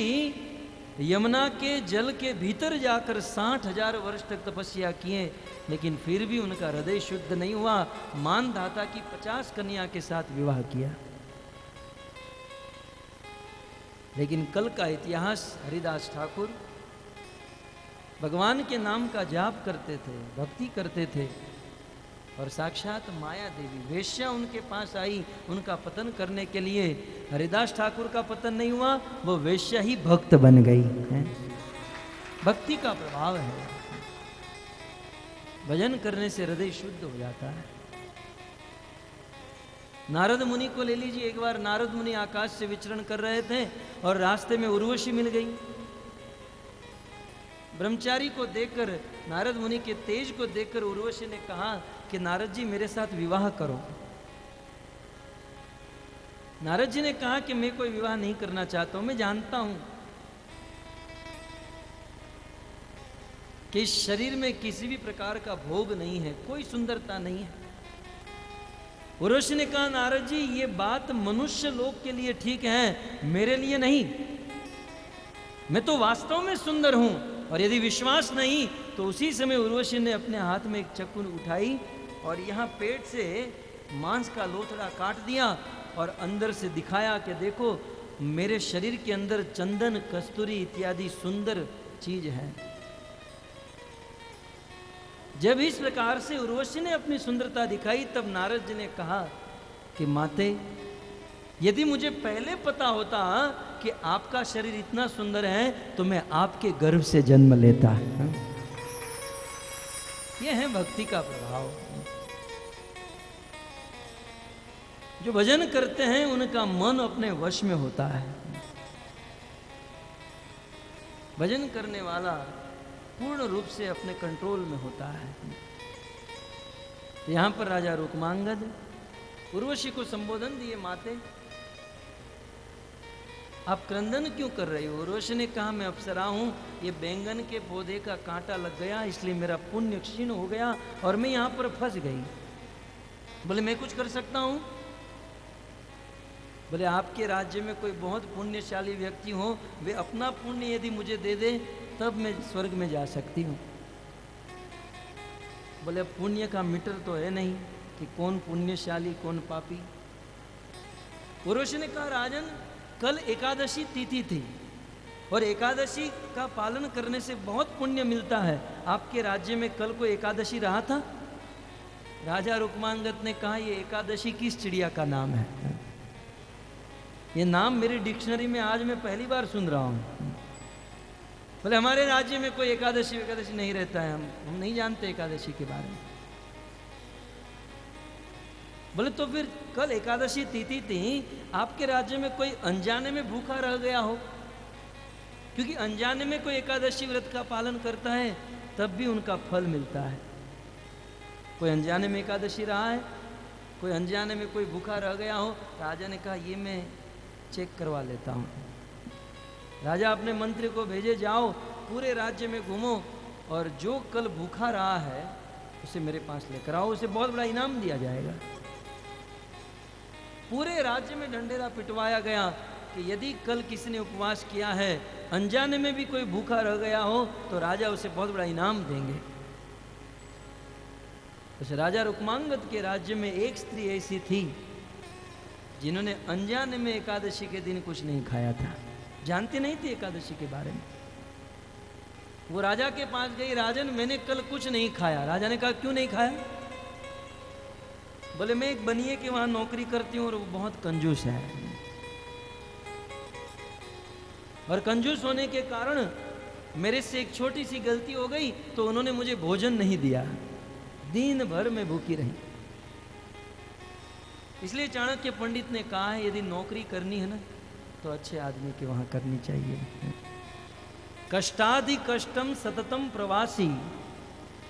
यमुना के जल के भीतर जाकर 60,000 वर्ष तक तपस्या किए, लेकिन फिर भी उनका हृदय शुद्ध नहीं हुआ। मानधाता की 50 कन्या के साथ विवाह किया। लेकिन कल का इतिहास, हरिदास ठाकुर भगवान के नाम का जाप करते थे, भक्ति करते थे, और साक्षात माया देवी वेश्या उनके पास आई उनका पतन करने के लिए। हरिदास ठाकुर का पतन नहीं हुआ, वो वेश्या ही भक्त बन गई है। भक्ति का प्रभाव है, भजन करने से हृदय शुद्ध हो जाता है। नारद मुनि को ले लीजिए, एक बार नारद मुनि आकाश से विचरण कर रहे थे और रास्ते में उर्वशी मिल गई। ब्रह्मचारी को देखकर, नारद मुनि के तेज को देखकर उर्वशी ने कहा कि नारद जी मेरे साथ विवाह करो। नारद जी ने कहा कि मैं कोई विवाह नहीं करना चाहता हूं, मैं जानता हूं कि इस शरीर में किसी भी प्रकार का भोग नहीं है, कोई सुंदरता नहीं है। उर्वशी ने कहा नारद जी ये बात मनुष्य लोक के लिए ठीक है, मेरे लिए नहीं। मैं तो वास्तव में सुंदर हूं, और यदि विश्वास नहीं तो उसी समय उर्वशी ने अपने हाथ में एक चक्कू उठाई और यहाँ पेट से मांस का लोथड़ा काट दिया और अंदर से दिखाया कि देखो मेरे शरीर के अंदर चंदन, कस्तूरी इत्यादि सुंदर चीज है। जब इस प्रकार से उर्वशी ने अपनी सुंदरता दिखाई, तब नारद जी ने कहा कि माते, यदि मुझे पहले पता होता कि आपका शरीर इतना सुंदर है तो मैं आपके गर्भ से जन्म लेता। यह है भक्ति का प्रभाव। जो भजन करते हैं उनका मन अपने वश में होता है। भजन करने वाला पूर्ण रूप से अपने कंट्रोल में होता है। यहां पर राजा रुक्मांगद उर्वशी को संबोधन दिए, माते आप क्रंदन क्यों कर रही हो? उर्वशी ने कहा मैं अप्सरा हूं, ये बैंगन के पौधे का कांटा लग गया, इसलिए मेरा पुण्य क्षीण हो गया और मैं यहां पर फंस गई। बोले मैं कुछ कर सकता हूं? बोले आपके राज्य में कोई बहुत पुण्यशाली व्यक्ति हो, वे अपना पुण्य यदि मुझे दे दे तब मैं स्वर्ग में जा सकती हूँ। बोले अब पुण्य का मीटर तो है नहीं कि कौन पुण्यशाली कौन पापी। उर्वशी ने कहा राजन, कल एकादशी तिथि थी और एकादशी का पालन करने से बहुत पुण्य मिलता है। आपके राज्य में कल को एकादशी रहा था? राजा रुक्मांगद ने कहा ये एकादशी किस चिड़िया का नाम है? ये नाम मेरी डिक्शनरी में आज मैं पहली बार सुन रहा हूं। बोले हमारे राज्य में कोई एकादशी नहीं रहता है, हम नहीं जानते एकादशी के बारे में। बोले तो फिर कल एकादशी तिथि थी, आपके राज्य में कोई अनजाने में भूखा रह गया हो? क्योंकि अनजाने में कोई एकादशी व्रत का पालन करता है तब भी उनका फल मिलता है। कोई अनजाने में एकादशी रहा है, कोई अनजाने में कोई भूखा रह गया हो? राजा ने कहा ये मैं चेक करवा लेता हूँ। राजा अपने मंत्री को भेजे, जाओ पूरे राज्य में घूमो और जो कल भूखा रहा है उसे मेरे पास लेकर आओ, उसे बहुत बड़ा इनाम दिया जाएगा। पूरे राज्य में ढंढेरा पिटवाया गया कि यदि कल किसी ने उपवास किया है, अनजाने में भी कोई भूखा रह गया हो तो राजा उसे बहुत बड़ा इनाम देंगे। उस राजा रुक्मांगद के राज्य में एक स्त्री ऐसी थी जिन्होंने अनजाने में एकादशी के दिन कुछ नहीं खाया था, जानती नहीं थी एकादशी के बारे में। वो राजा के पास गई, राजन मैंने कल कुछ नहीं खाया। राजा ने कहा क्यों नहीं खाया? बोले मैं एक बनिए के वहां नौकरी करती हूँ और वो बहुत कंजूस है, और कंजूस होने के कारण मेरे से एक छोटी सी गलती हो गई तो उन्होंने मुझे भोजन नहीं दिया, दिन भर मैं भूखी रही। इसलिए चाणक्य पंडित ने कहा है यदि नौकरी करनी है ना तो अच्छे आदमी के वहां करनी चाहिए। कष्टादि कष्टम सततम प्रवासी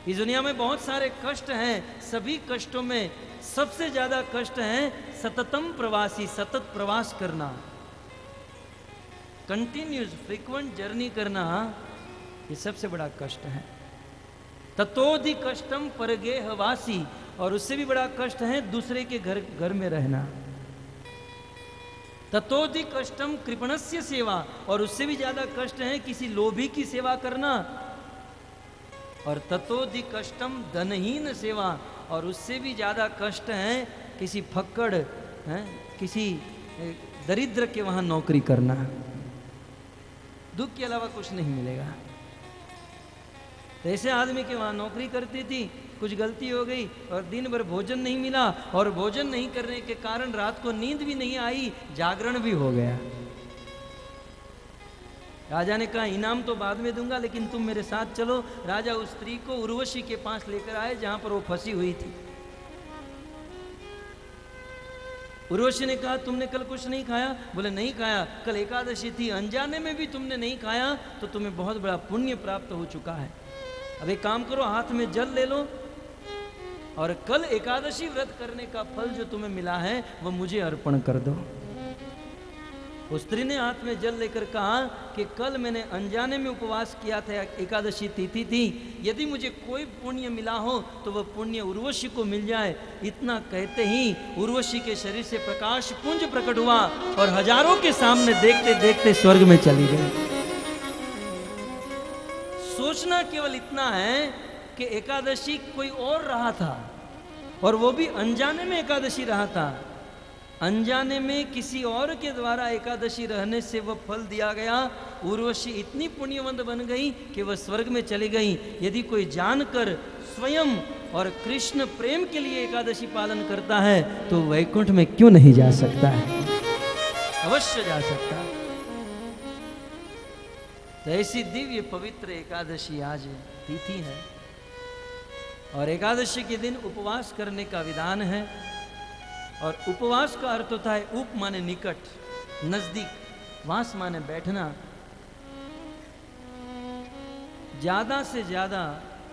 इस दुनिया में बहुत सारे कष्ट हैं, सभी कष्टों में सबसे ज्यादा कष्ट है सततम प्रवासी, सतत प्रवास करना, कंटिन्यूस फ्रीक्वेंट जर्नी करना, ये सबसे बड़ा कष्ट है। ततोधि कष्टम परगेहवासी, और उससे भी बड़ा कष्ट है दूसरे के घर में रहना। ततोधि कष्टम कृपणस्य सेवा, और उससे भी ज्यादा कष्ट है किसी लोभी की सेवा करना। और ततोधि कष्टम धनहीन सेवा, और उससे भी ज्यादा कष्ट है किसी फक्कड़ है, किसी दरिद्र के वहां नौकरी करना। दुख के अलावा कुछ नहीं मिलेगा। तो ऐसे आदमी के वहां नौकरी करती थी, कुछ गलती हो गई और दिन भर भोजन नहीं मिला, और भोजन नहीं करने के कारण रात को नींद भी नहीं आई, जागरण भी हो गया। राजा ने कहा इनाम तो बाद में दूंगा, लेकिन तुम मेरे साथ चलो। राजा उस स्त्री को उर्वशी के पास लेकर आए जहां पर वो फंसी हुई थी। उर्वशी ने कहा तुमने कल कुछ नहीं खाया? बोले नहीं खाया, कल एकादशी थी, अनजाने में भी तुमने नहीं खाया तो तुम्हें बहुत बड़ा पुण्य प्राप्त हो चुका है। अब एक काम करो, हाथ में जल ले लो और कल एकादशी व्रत करने का फल जो तुम्हें मिला है वो मुझे अर्पण कर दो। उस स्त्री ने हाथ में जल लेकर कहा कि कल मैंने अनजाने में उपवास किया था, एकादशी तिथि थी, यदि मुझे कोई पुण्य मिला हो तो वह पुण्य उर्वशी को मिल जाए। इतना कहते ही उर्वशी के शरीर से प्रकाश पुंज प्रकट हुआ और हजारों के सामने देखते देखते स्वर्ग में चली गई। सोचना केवल इतना है कि एकादशी कोई और रहा था, और वो भी अनजाने में एकादशी रहा था। अनजाने में किसी और के द्वारा एकादशी रहने से वह फल दिया गया। उर्वशी इतनी पुण्यवंत बन गई कि वह स्वर्ग में चली गई। यदि कोई जानकर स्वयं और कृष्ण प्रेम के लिए एकादशी पालन करता है तो वैकुंठ में क्यों नहीं जा सकता है? अवश्य जा सकता है। तो ऐसी दिव्य पवित्र एकादशी आज तिथि है, और एकादशी के दिन उपवास करने का विधान है। और उपवास का अर्थ होता है उप माने निकट, नजदीक, वास माने बैठना। ज्यादा से ज्यादा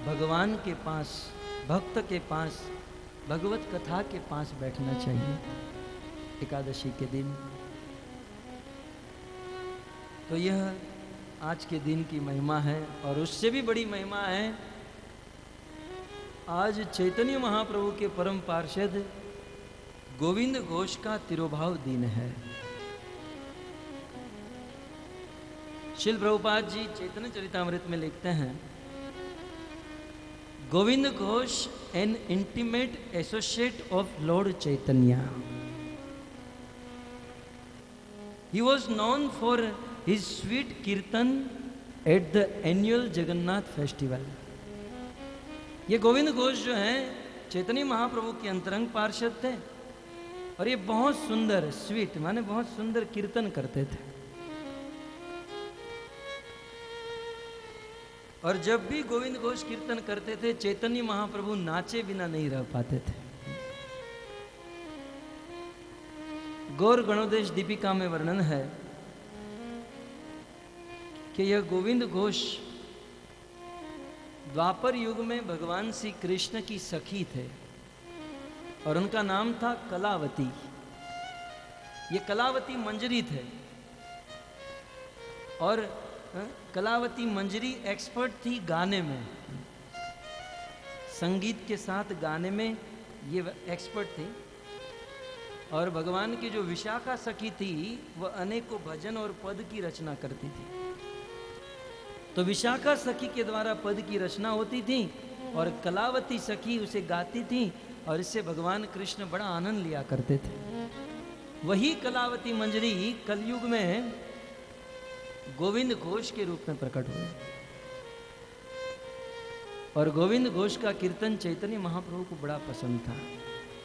भगवान के पास, भक्त के पास, भगवत कथा के पास बैठना चाहिए एकादशी के दिन। तो यह आज के दिन की महिमा है। और उससे भी बड़ी महिमा है, आज चैतन्य महाप्रभु के परम पार्षद गोविंद घोष का तिरुभाव दिन है। श्रील प्रभुपाद जी चैतन्य चरितामृत में लिखते हैं, Govind Ghosh N intimate associate of Lord Chaitanya. He was known for his sweet kirtan at the annual Jagannath festival. ये गोविंद घोष जो है चैतन्य महाप्रभु के अंतरंग पार्षद थे, और ये बहुत सुंदर, स्वीट माने बहुत सुंदर कीर्तन करते थे। और जब भी गोविंद घोष कीर्तन करते थे चैतन्य महाप्रभु नाचे बिना नहीं रह पाते थे। गौर गणोदेश दीपिका में वर्णन है कि यह गोविंद घोष द्वापर युग में भगवान श्री कृष्ण की सखी थे, और उनका नाम था कलावती। ये कलावती मंजरी थे, और कलावती मंजरी एक्सपर्ट थी गाने में, संगीत के साथ गाने में ये एक्सपर्ट थी। और भगवान की जो विशाखा सखी थी वह अनेकों भजन और पद की रचना करती थी। तो विशाखा सखी के द्वारा पद की रचना होती थी और कलावती सखी उसे गाती थी, और इससे भगवान कृष्ण बड़ा आनंद लिया करते थे। वही कलावती मंजरी कलयुग में गोविंद घोष के रूप में प्रकट हुए, और गोविंद घोष का कीर्तन चैतन्य महाप्रभु को बड़ा पसंद था।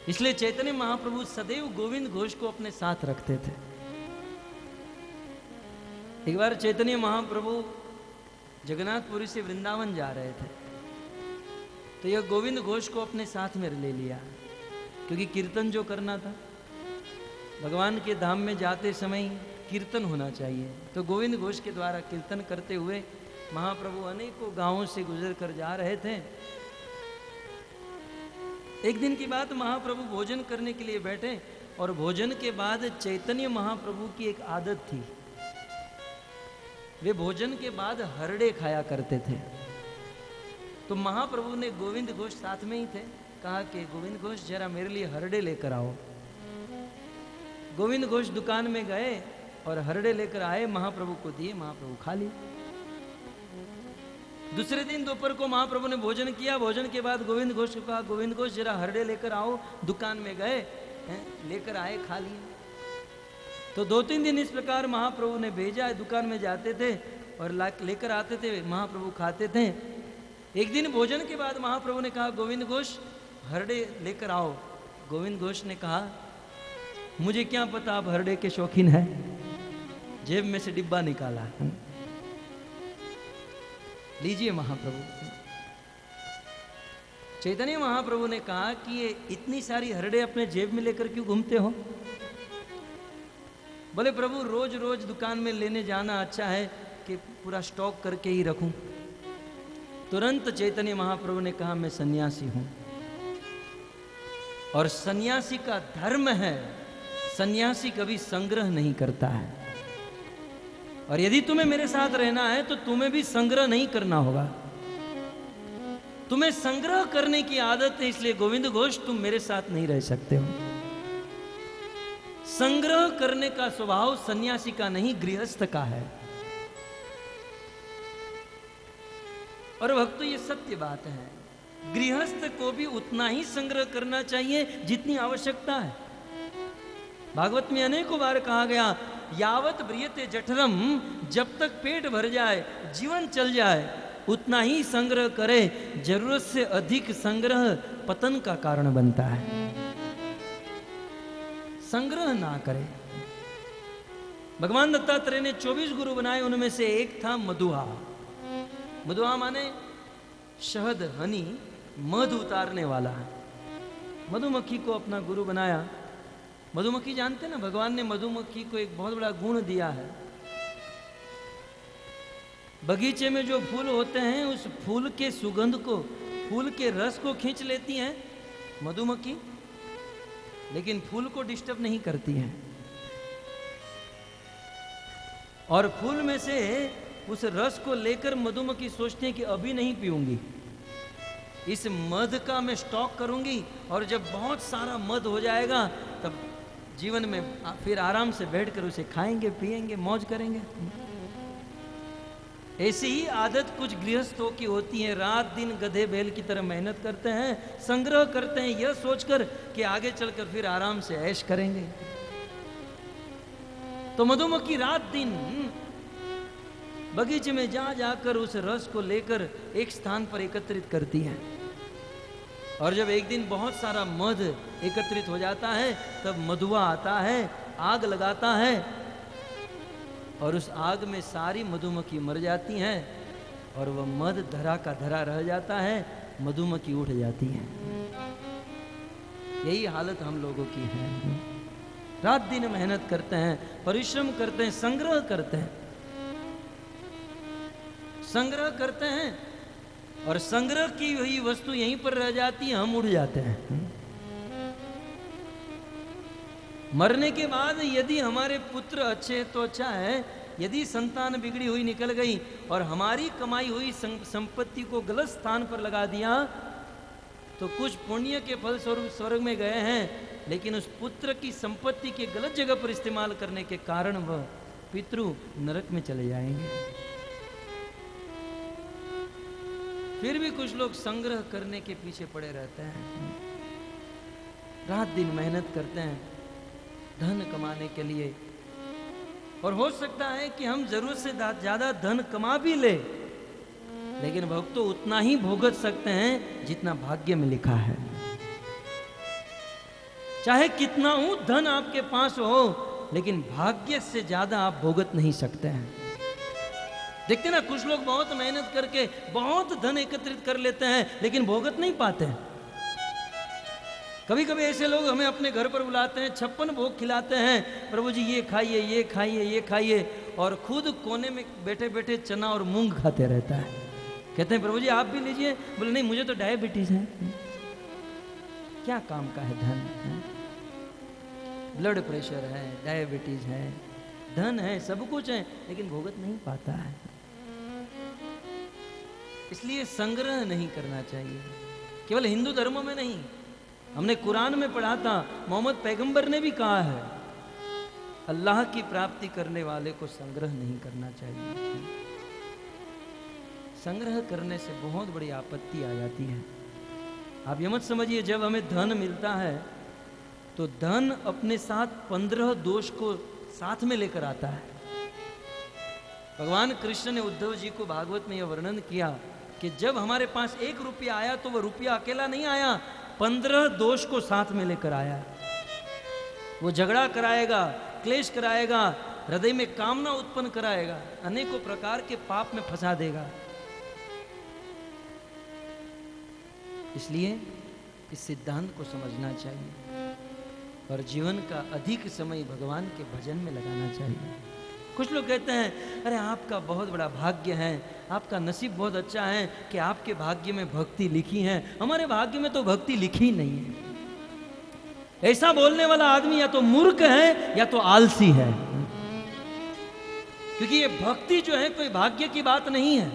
इसलिए चैतन्य महाप्रभु सदैव गोविंद घोष को अपने साथ रखते थे। एक बार चैतन्य महाप्रभु जगन्नाथपुरी से वृंदावन जा रहे थे, तो यह गोविंद घोष को अपने साथ में ले लिया, क्योंकि कीर्तन जो करना था, भगवान के धाम में जाते समय कीर्तन होना चाहिए। तो गोविंद घोष के द्वारा कीर्तन करते हुए महाप्रभु अनेकों गांवों से गुजर कर जा रहे थे, एक दिन की बात, महाप्रभु भोजन करने के लिए बैठे और भोजन के बाद चैतन्य महाप्रभु की एक आदत थी, वे भोजन के बाद हरड़े खाया करते थे। तो महाप्रभु ने गोविंद घोष साथ में ही थे, कहा कि गोविंद घोष जरा मेरे लिए हरड़े लेकर आओ। गोविंद घोष दुकान में गए और हरड़े लेकर आए, महाप्रभु को दिए, महाप्रभु खा लिए। दूसरे दिन दोपहर को महाप्रभु ने भोजन किया, भोजन के बाद गोविंद घोष को कहा, गोविंद घोष जरा हरड़े लेकर आओ। दुकान में गए, लेकर आए, खा लिए। तो 2-3 दिन इस प्रकार महाप्रभु ने भेजा, दुकान में जाते थे और लेकर आते थे, महाप्रभु खाते थे। एक दिन भोजन के बाद महाप्रभु ने कहा, गोविंद घोष हरड़े लेकर आओ। गोविंद घोष ने कहा, मुझे क्या पता आप हरड़े के शौकीन हैं। जेब में से डिब्बा निकाला, लीजिए महाप्रभु। चैतन्य महाप्रभु ने कहा कि ये इतनी सारी हरड़े अपने जेब में लेकर क्यों घूमते हो? बोले प्रभु, रोज रोज दुकान में लेने जाना अच्छा है कि पूरा स्टॉक करके ही रखूं। तुरंत चैतन्य महाप्रभु ने कहा, मैं सन्यासी हूं और सन्यासी का धर्म है, सन्यासी कभी संग्रह नहीं करता है। और यदि तुम्हें मेरे साथ रहना है तो तुम्हें भी संग्रह नहीं करना होगा। तुम्हें संग्रह करने की आदत है, इसलिए गोविंद घोष तुम मेरे साथ नहीं रह सकते हो। संग्रह करने का स्वभाव सन्यासी का नहीं, गृहस्थ का है। और भक्तों, ये सत्य बात है, गृहस्थ को भी उतना ही संग्रह करना चाहिए जितनी आवश्यकता है। भागवत में अनेकों बार कहा गया, यावत ब्रियते जठरम, जब तक पेट भर जाए, जीवन चल जाए, उतना ही संग्रह करे। जरूरत से अधिक संग्रह पतन का कारण बनता है। संग्रह ना करे। भगवान दत्तात्रेय ने 24 गुरु बनाए, उनमें से एक था मधुआ। मधुआ माने शहद, हनी, मध उतारने वाला। मधुमक्खी को अपना गुरु बनाया। मधुमक्खी जानते ना, भगवान ने मधुमक्खी को एक बहुत बड़ा गुण दिया है। बगीचे में जो फूल होते हैं, उस फूल के सुगंध को, फूल के रस को खींच लेती हैं मधुमक्खी, लेकिन फूल को डिस्टर्ब नहीं करती हैं। और फूल में से उस रस को लेकर मधुमक्खी सोचती है कि अभी नहीं पीऊंगी, इस मध का मैं स्टॉक करूंगी, और जब बहुत सारा मध हो जाएगा तब जीवन में फिर आराम से बैठकर उसे खाएंगे, पिएंगे, मौज करेंगे। ऐसी ही आदत कुछ गृहस्थों की होती है। रात दिन गधे बैल की तरह मेहनत करते हैं, संग्रह करते हैं यह सोचकर कि आगे चलकर फिर आराम से ऐश करेंगे। तो मधुमक्खी रात दिन बगीचे में जा जाकर उस रस को लेकर एक स्थान पर एकत्रित करती है। और जब एक दिन बहुत सारा मध एकत्रित हो जाता है, तब मधुआ आता है, आग लगाता है, और उस आग में सारी मधुमक्खी मर जाती हैं और वह मध धरा का धरा रह जाता है, मधुमक्खी उठ जाती हैं। यही हालत हम लोगों की है। रात दिन मेहनत करते हैं, परिश्रम करते हैं, संग्रह करते हैं, संग्रह करते हैं, और संग्रह की हुई वस्तु यहीं पर रह जाती है, हम उड़ जाते हैं। मरने के बाद यदि हमारे पुत्र अच्छे तो अच्छा है, यदि संतान बिगड़ी हुई निकल गई और हमारी कमाई हुई संपत्ति को गलत स्थान पर लगा दिया, तो कुछ पुण्य के फल स्वरूप स्वर्ग में गए हैं, लेकिन उस पुत्र की संपत्ति के गलत जगह पर इस्तेमाल करने के कारण वह पितृ नरक में चले जाएंगे। फिर भी कुछ लोग संग्रह करने के पीछे पड़े रहते हैं, रात दिन मेहनत करते हैं धन कमाने के लिए। और हो सकता है कि हम जरूरत से ज्यादा धन कमा भी ले, लेकिन भक्तों उतना ही भोगत सकते हैं जितना भाग्य में लिखा है। चाहे कितना ही धन आपके पास हो, लेकिन भाग्य से ज्यादा आप भोगत नहीं सकते हैं। देखते ना, कुछ लोग बहुत मेहनत करके बहुत धन एकत्रित कर लेते हैं, लेकिन भोगत नहीं पाते हैं। कभी कभी ऐसे लोग हमें अपने घर पर बुलाते हैं, 56 भोग खिलाते हैं, प्रभु जी ये खाइए, ये खाइए, ये खाइए, और खुद कोने में बैठे बैठे चना और मूंग खाते रहता है। कहते हैं प्रभु जी आप भी लीजिए, बोले नहीं मुझे तो डायबिटीज है। क्या काम का है धन? ब्लड प्रेशर है, डायबिटीज है, धन है, सब कुछ है, लेकिन भोगत नहीं पाता है। इसलिए संग्रह नहीं करना चाहिए। केवल हिंदू धर्मों में नहीं, हमने कुरान में पढ़ा था, मोहम्मद पैगंबर ने भी कहा है, अल्लाह की प्राप्ति करने वाले को संग्रह नहीं करना चाहिए। संग्रह करने से बहुत बड़ी आपत्ति आ जाती है। आप ये मत समझिए जब हमें धन मिलता है तो धन अपने साथ 15 दोष को साथ में लेकर आता है। भगवान कृष्ण ने उद्धव जी को भागवत में यह वर्णन किया कि जब हमारे पास 1 रुपया आया तो वह रुपया अकेला नहीं आया, 15 दोष को साथ में लेकर आया। वो झगड़ा कराएगा, क्लेश कराएगा, हृदय में कामना उत्पन्न कराएगा, अनेकों प्रकार के पाप में फंसा देगा। इसलिए इस सिद्धांत को समझना चाहिए और जीवन का अधिक समय भगवान के भजन में लगाना चाहिए। कुछ लोग कहते हैं अरे आपका बहुत बड़ा भाग्य है, आपका नसीब बहुत अच्छा है कि आपके भाग्य में भक्ति लिखी है, हमारे भाग्य में तो भक्ति लिखी नहीं है। ऐसा बोलने वाला आदमी या तो मूर्ख है या तो आलसी है, क्योंकि ये भक्ति जो है कोई भाग्य की बात नहीं है।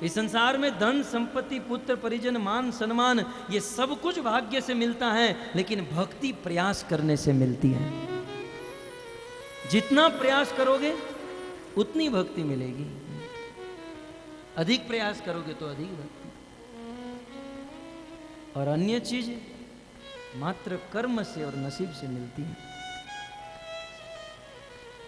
इस संसार में धन संपत्ति पुत्र परिजन मान सम्मान ये सब कुछ भाग्य से मिलता है, लेकिन भक्ति प्रयास करने से मिलती है। जितना प्रयास करोगे उतनी भक्ति मिलेगी, अधिक प्रयास करोगे तो अधिक भक्ति। और अन्य चीज मात्र कर्म से और नसीब से मिलती है।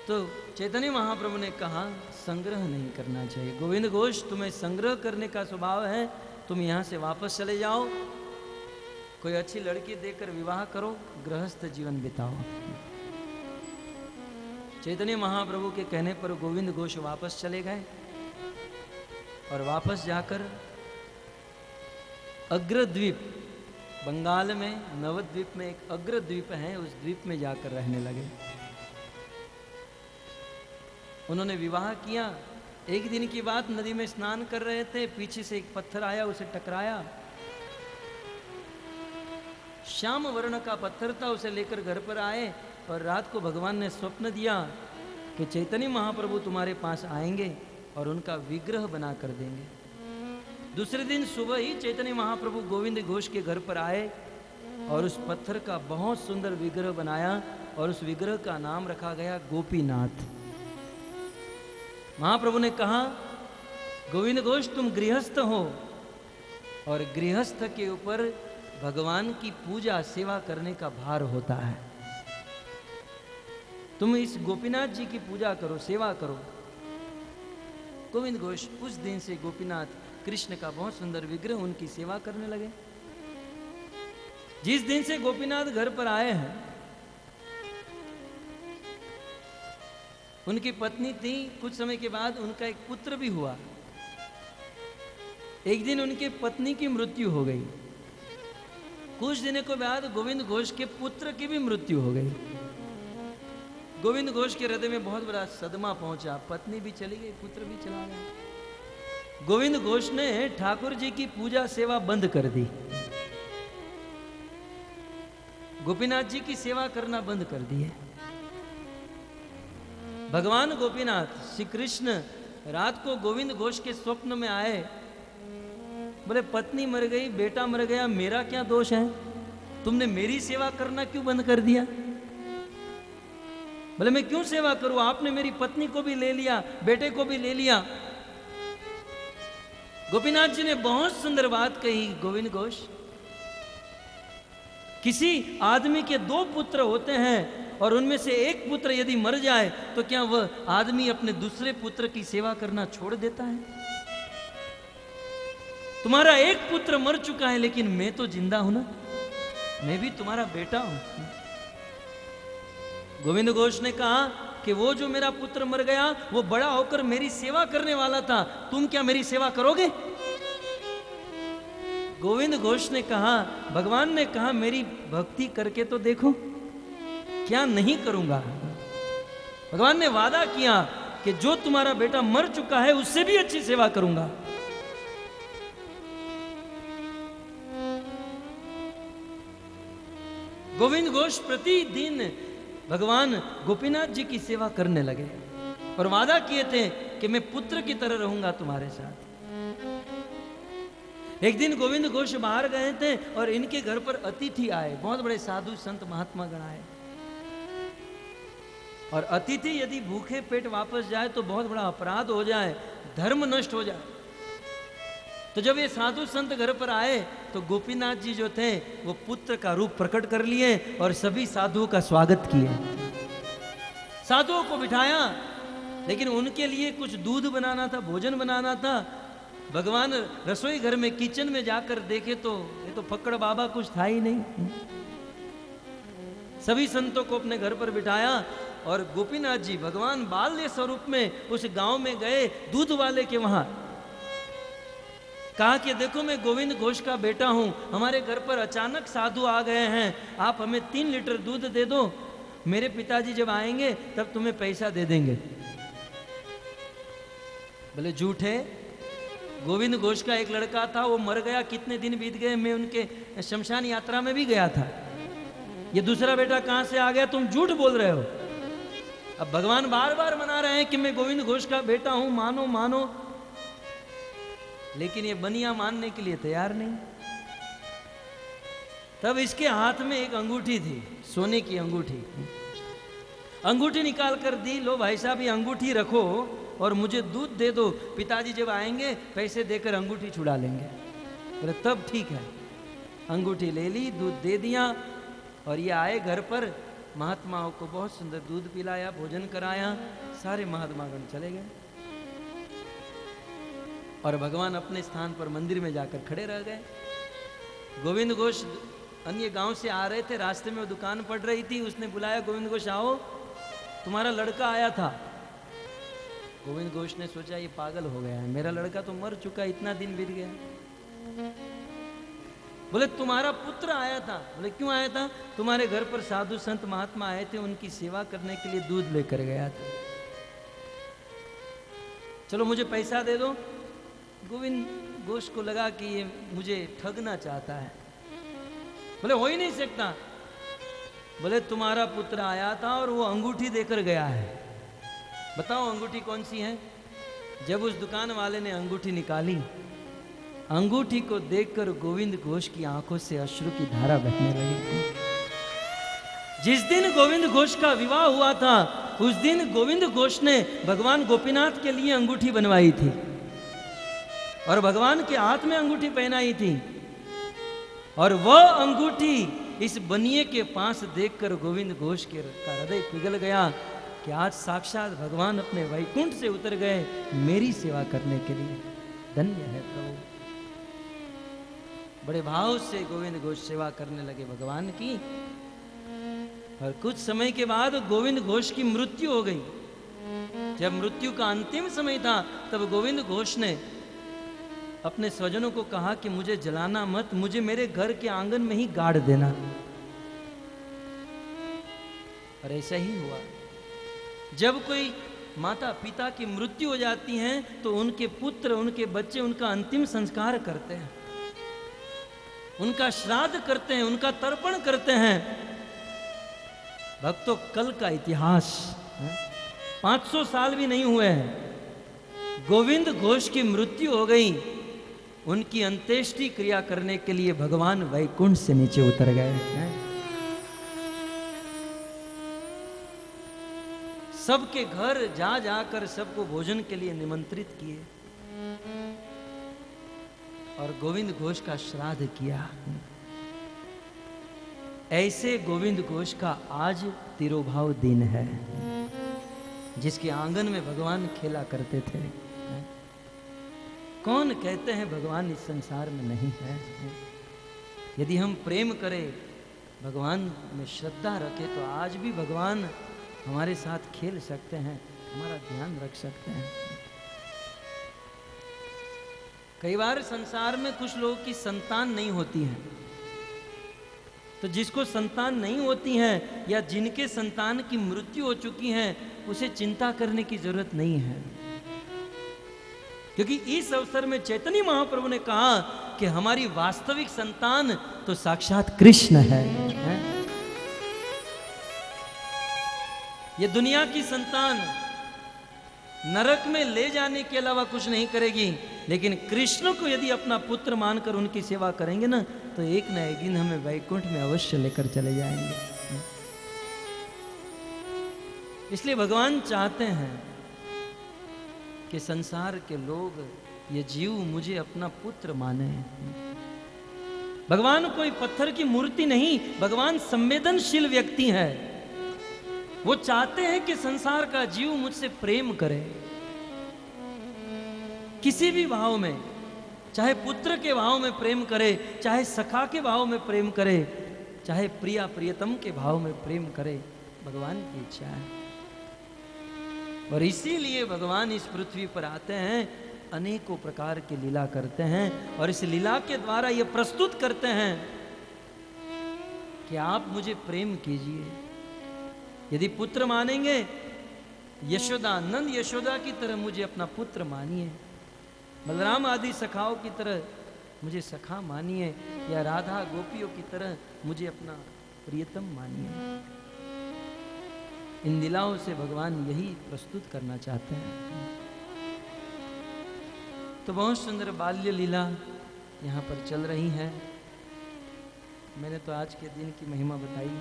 तो चैतन्य महाप्रभु ने कहा संग्रह नहीं करना चाहिए। गोविंद घोष, तुम्हें संग्रह करने का स्वभाव है, तुम यहाँ से वापस चले जाओ, कोई अच्छी लड़की देकर विवाह करो, गृहस्थ जीवन बिताओ। चैतन्य महाप्रभु के कहने पर गोविंद घोष वापस चले गए और वापस जाकर अग्रद्वीप, बंगाल में नवद्वीप में एक अग्रद्वीप है, उस द्वीप में जाकर रहने लगे। उन्होंने विवाह किया। एक दिन की बात, नदी में स्नान कर रहे थे, पीछे से एक पत्थर आया, उसे टकराया। श्याम वर्ण का पत्थर था, उसे लेकर घर पर आए और रात को भगवान ने स्वप्न दिया कि चैतन्य महाप्रभु तुम्हारे पास आएंगे और उनका विग्रह बना कर देंगे। दूसरे दिन सुबह ही चैतन्य महाप्रभु गोविंद घोष के घर पर आए और उस पत्थर का बहुत सुंदर विग्रह बनाया और उस विग्रह का नाम रखा गया गोपीनाथ। महाप्रभु ने कहा, गोविंद घोष तुम गृहस्थ हो और गृहस्थ के ऊपर भगवान की पूजा सेवा करने का भार होता है। तुम इस गोपीनाथ जी की पूजा करो, सेवा करो। गोविंद घोष उस दिन से गोपीनाथ कृष्ण का बहुत सुंदर विग्रह, उनकी सेवा करने लगे। जिस दिन से गोपीनाथ घर पर आए हैं, उनकी पत्नी थी, कुछ समय के बाद उनका एक पुत्र भी हुआ। एक दिन उनके पत्नी की मृत्यु हो गई। कुछ दिनों के बाद गोविंद घोष के पुत्र की भी मृत्यु हो गई। गोविंद घोष के हृदय में बहुत बड़ा सदमा पहुंचा, पत्नी भी चली गई, पुत्र भी चला गया। गोविंद घोष ने ठाकुर जी की पूजा सेवा बंद कर दी, गोपीनाथ जी की सेवा करना बंद कर दिए। भगवान गोपीनाथ श्री कृष्ण रात को गोविंद घोष के स्वप्न में आए, बोले पत्नी मर गई, बेटा मर गया, मेरा क्या दोष है, तुमने मेरी सेवा करना क्यों बंद कर दिया? बोले मैं क्यों सेवा करूं, आपने मेरी पत्नी को भी ले लिया, बेटे को भी ले लिया। गोपीनाथ जी ने बहुत सुंदर बात कही, गोविंद घोष, किसी आदमी के 2 पुत्र होते हैं और उनमें से एक पुत्र यदि मर जाए तो क्या वह आदमी अपने दूसरे पुत्र की सेवा करना छोड़ देता है? तुम्हारा एक पुत्र मर चुका है, लेकिन मैं तो जिंदा हूं ना, मैं भी तुम्हारा बेटा हूं। गोविंद घोष ने कहा कि वो जो मेरा पुत्र मर गया वो बड़ा होकर मेरी सेवा करने वाला था, तुम क्या मेरी सेवा करोगे? गोविंद घोष ने कहा, भगवान ने कहा मेरी भक्ति करके तो देखो, क्या नहीं करूंगा। भगवान ने वादा किया कि जो तुम्हारा बेटा मर चुका है उससे भी अच्छी सेवा करूंगा। गोविंद घोष प्रतिदिन भगवान गोपीनाथ जी की सेवा करने लगे और वादा किए थे कि मैं पुत्र की तरह रहूंगा तुम्हारे साथ। एक दिन गोविंद घोष बाहर गए थे और इनके घर पर अतिथि आए, बहुत बड़े साधु संत महात्मा गण आए। और अतिथि यदि भूखे पेट वापस जाए तो बहुत बड़ा अपराध हो जाए, धर्म नष्ट हो जाए। तो जब ये साधु संत घर पर आए तो गोपीनाथ जी जो थे वो पुत्र का रूप प्रकट कर लिए और सभी साधुओं का स्वागत किए। साधुओं को बिठाया, लेकिन उनके लिए कुछ दूध बनाना था, भोजन बनाना था। भगवान रसोई घर में किचन में जाकर देखे तो ये तो फक्कड़ बाबा कुछ था ही नहीं। सभी संतों को अपने घर पर बिठाया और गोपीनाथ जी भगवान बाल्य स्वरूप में उस गांव में गए, दूध वाले के वहां कहा कि देखो मैं गोविंद घोष का बेटा हूं, हमारे घर पर अचानक साधु आ गए हैं, आप हमें 3 लीटर दूध दे दो, मेरे पिताजी जब आएंगे तब तुम्हें पैसा दे देंगे। बोले झूठ है, गोविंद घोष का एक लड़का था, वो मर गया, कितने दिन बीत गए, मैं उनके शमशान यात्रा में भी गया था, ये दूसरा बेटा कहां से आ गया, तुम झूठ बोल रहे हो। अब भगवान बार बार मना रहे हैं कि मैं गोविंद घोष का बेटा हूं, मानो मानो, लेकिन ये बनिया मानने के लिए तैयार नहीं। तब इसके हाथ में एक अंगूठी थी, सोने की अंगूठी। अंगूठी निकाल कर दी, लो भाई साहब ये अंगूठी रखो और मुझे दूध दे दो, पिताजी जब आएंगे पैसे देकर अंगूठी छुड़ा लेंगे। बोले तब ठीक है। अंगूठी ले ली, दूध दे दिया और ये आए घर पर, महात्माओं को बहुत सुंदर दूध पिलाया, भोजन कराया, सारे महात्मागण चले गए और भगवान अपने स्थान पर मंदिर में जाकर खड़े रह गए। गोविंद घोष अन्य गांव से आ रहे थे, रास्ते में वो दुकान पड़ रही थी, उसने बुलाया, गोविंद घोष आओ, तुम्हारा लड़का आया था। गोविंद घोष ने सोचा ये पागल हो गया है, मेरा लड़का तो मर चुका, इतना दिन बीत गया। बोले तुम्हारा पुत्र आया था। बोले क्यों आया था? तुम्हारे घर पर साधु संत महात्मा आए थे, उनकी सेवा करने के लिए दूध लेकर गया था। चलो मुझे पैसा दे दो। गोविंद घोष को लगा कि ये मुझे ठगना चाहता है। बोले हो ही नहीं सकता। बोले तुम्हारा पुत्र आया था और वो अंगूठी देकर गया है, बताओ अंगूठी कौन सी है। जब उस दुकान वाले ने अंगूठी निकाली, अंगूठी को देखकर गोविंद घोष की आंखों से अश्रु की धारा बहने लगी। जिस दिन गोविंद घोष का विवाह हुआ था, उस दिन गोविंद घोष ने भगवान गोपीनाथ के लिए अंगूठी बनवाई थी और भगवान के हाथ में अंगूठी पहनाई थी, और वह अंगूठी इस बनिए के पास देखकर गोविंद घोष का हृदय पिघल गया कि आज साक्षात भगवान अपने वैकुंठ से उतर गए मेरी सेवा करने के लिए। धन्य है प्रभु। बड़े भाव से गोविंद घोष सेवा करने लगे भगवान की। और कुछ समय के बाद गोविंद घोष की मृत्यु हो गई। जब मृत्यु का अंतिम समय था, तब गोविंद घोष ने अपने स्वजनों को कहा कि मुझे जलाना मत, मुझे मेरे घर के आंगन में ही गाड़ देना। और ऐसा ही हुआ। जब कोई माता पिता की मृत्यु हो जाती है तो उनके पुत्र, उनके बच्चे उनका अंतिम संस्कार करते हैं, उनका श्राद्ध करते हैं, उनका तर्पण करते हैं। भक्तों, कल का इतिहास 500 साल भी नहीं हुए हैं, गोविंद घोष की मृत्यु हो गई। उनकी अंत्येष्टि क्रिया करने के लिए भगवान वैकुंठ से नीचे उतर गए हैं। सबके घर जा जाकर सबको भोजन के लिए निमंत्रित किए और गोविंद घोष का श्राद्ध किया। ऐसे गोविंद घोष का आज तिरुभाव दिन है, जिसके आंगन में भगवान खेला करते थे। कौन कहते हैं भगवान इस संसार में नहीं है? यदि हम प्रेम करें, भगवान में श्रद्धा रखें, तो आज भी भगवान हमारे साथ खेल सकते हैं, हमारा ध्यान रख सकते हैं। कई बार संसार में कुछ लोगों की संतान नहीं होती है, तो जिसको संतान नहीं होती है या जिनके संतान की मृत्यु हो चुकी है, उसे चिंता करने की जरूरत नहीं है, क्योंकि इस अवसर में चैतन्य महाप्रभु ने कहा कि हमारी वास्तविक संतान तो साक्षात कृष्ण है। ये दुनिया की संतान नरक में ले जाने के अलावा कुछ नहीं करेगी, लेकिन कृष्ण को यदि अपना पुत्र मानकर उनकी सेवा करेंगे ना, तो एक न एक दिन हमें वैकुंठ में अवश्य लेकर चले जाएंगे। इसलिए भगवान चाहते हैं कि संसार के लोग, ये जीव मुझे अपना पुत्र माने। भगवान कोई पत्थर की मूर्ति नहीं, भगवान संवेदनशील व्यक्ति है। वो चाहते हैं कि संसार का जीव मुझसे प्रेम करे, किसी भी भाव में, चाहे पुत्र के भाव में प्रेम करे, चाहे सखा के भाव में प्रेम करे, चाहे प्रिया प्रियतम के भाव में प्रेम करे, भगवान की इच्छा है। और इसीलिए भगवान इस पृथ्वी पर आते हैं, अनेकों प्रकार की लीला करते हैं, और इस लीला के द्वारा ये प्रस्तुत करते हैं कि आप मुझे प्रेम कीजिए। यदि पुत्र मानेंगे, यशोदा, नंद यशोदा की तरह मुझे अपना पुत्र मानिए, बलराम आदि सखाओं की तरह मुझे सखा मानिए, या राधा गोपियों की तरह मुझे अपना प्रियतम मानिए। इन लीलाओं से भगवान यही प्रस्तुत करना चाहते हैं। तो बहुत सुंदर बाल्य लीला यहाँ पर चल रही है। मैंने तो आज के दिन की महिमा बताई,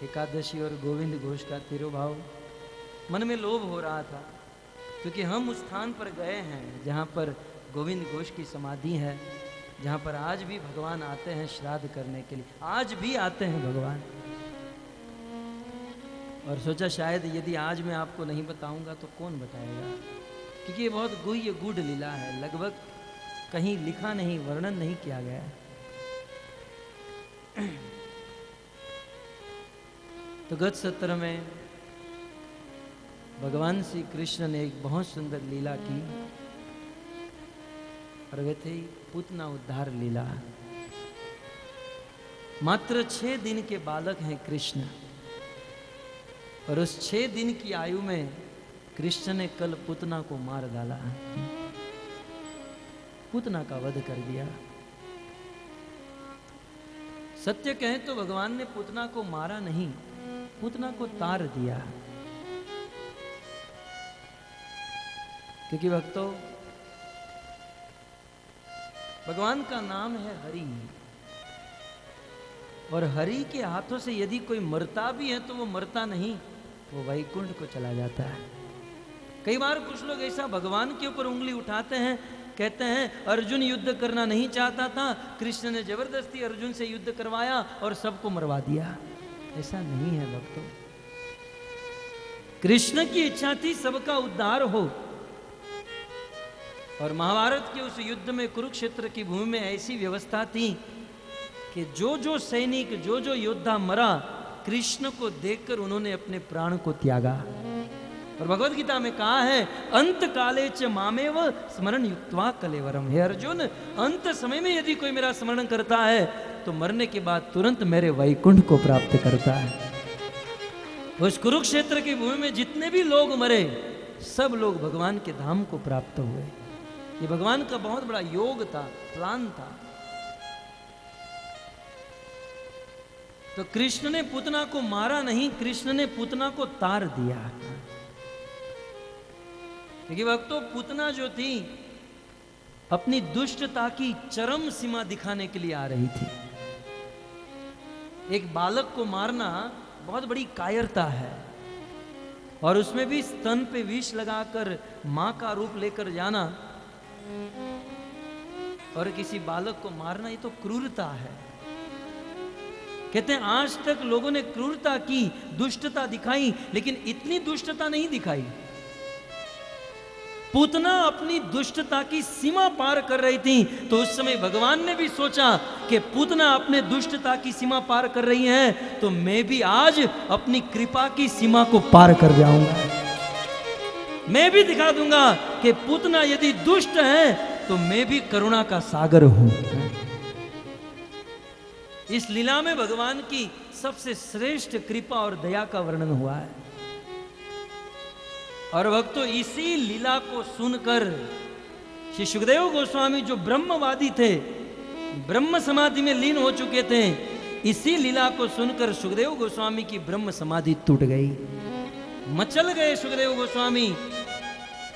एकादशी और गोविंद घोष का तिरुभाव। मन में लोभ हो रहा था, क्योंकि हम उस स्थान पर गए हैं जहाँ पर गोविंद घोष की समाधि है, जहाँ पर आज भी भगवान आते हैं श्राद्ध करने के लिए, आज भी आते हैं भगवान। और सोचा शायद यदि आज मैं आपको नहीं बताऊंगा तो कौन बताएगा, क्योंकि ये बहुत गुह्य गूढ़ लीला है, लगभग कहीं लिखा नहीं, वर्णन नहीं किया गया है। तो गत सत्र में भगवान श्री कृष्ण ने एक बहुत सुंदर लीला की, और वे थे पूतना उद्धार लीला। मात्र 6 दिन के बालक हैं कृष्ण, और उस 6 दिन की आयु में कृष्ण ने कल पूतना को मार डाला, पूतना का वध कर दिया। सत्य कहें तो भगवान ने पूतना को मारा नहीं, पूतना को तार दिया। क्योंकि भक्तों, भगवान का नाम है हरि, और हरि के हाथों से यदि कोई मरता भी है तो वो मरता नहीं, वो वैकुंठ को चला जाता है। कई बार कुछ लोग ऐसा भगवान के ऊपर उंगली उठाते हैं, कहते हैं अर्जुन युद्ध करना नहीं चाहता था, कृष्ण ने जबरदस्ती अर्जुन से युद्ध करवाया और सबको मरवा दिया। ऐसा नहीं है भक्तों, कृष्ण की इच्छा थी सबका उद्धार हो। और महाभारत के उस युद्ध में, कुरुक्षेत्र की भूमि में ऐसी व्यवस्था थी कि जो जो सैनिक, जो जो योद्धा मरा, कृष्ण को देखकर उन्होंने अपने प्राण को त्यागा। और भगवत गीता में कहा है, अंत काले च मामेव स्मरण युक्त्वा कलेवरम। हे अर्जुन, अंत समय में यदि कोई मेरा स्मरण करता है तो मरने के बाद तुरंत मेरे वैकुंठ को प्राप्त करता है। उस कुरुक्षेत्र की भूमि में जितने भी लोग मरे, सब लोग भगवान के धाम को प्राप्त हुए। ये भगवान का बहुत बड़ा योग था, प्लान था। तो कृष्ण ने पूतना को मारा नहीं, कृष्ण ने पूतना को तार दिया। क्योंकि भक्तों, पूतना जो थी अपनी दुष्टता की चरम सीमा दिखाने के लिए आ रही थी। एक बालक को मारना बहुत बड़ी कायरता है, और उसमें भी स्तन पे विष लगाकर मां का रूप लेकर जाना और किसी बालक को मारना, ये तो क्रूरता है। कहते हैं आज तक लोगों ने क्रूरता की, दुष्टता दिखाई, लेकिन इतनी दुष्टता नहीं दिखाई। पूतना अपनी दुष्टता की सीमा पार कर रही थी, तो उस समय भगवान ने भी सोचा कि पूतना अपने दुष्टता की सीमा पार कर रही है, तो मैं भी आज अपनी कृपा की सीमा को पार कर जाऊंगा। मैं भी दिखा दूंगा कि पूतना यदि दुष्ट है तो मैं भी करुणा का सागर हूं। इस लीला में भगवान की सबसे श्रेष्ठ कृपा और दया का वर्णन हुआ है। और भक्तों, इसी लीला को सुनकर श्री सुखदेव गोस्वामी, जो ब्रह्मवादी थे, ब्रह्म समाधि में लीन हो चुके थे, इसी लीला को सुनकर सुखदेव गोस्वामी की ब्रह्म समाधि टूट गई। मचल गए सुखदेव गोस्वामी।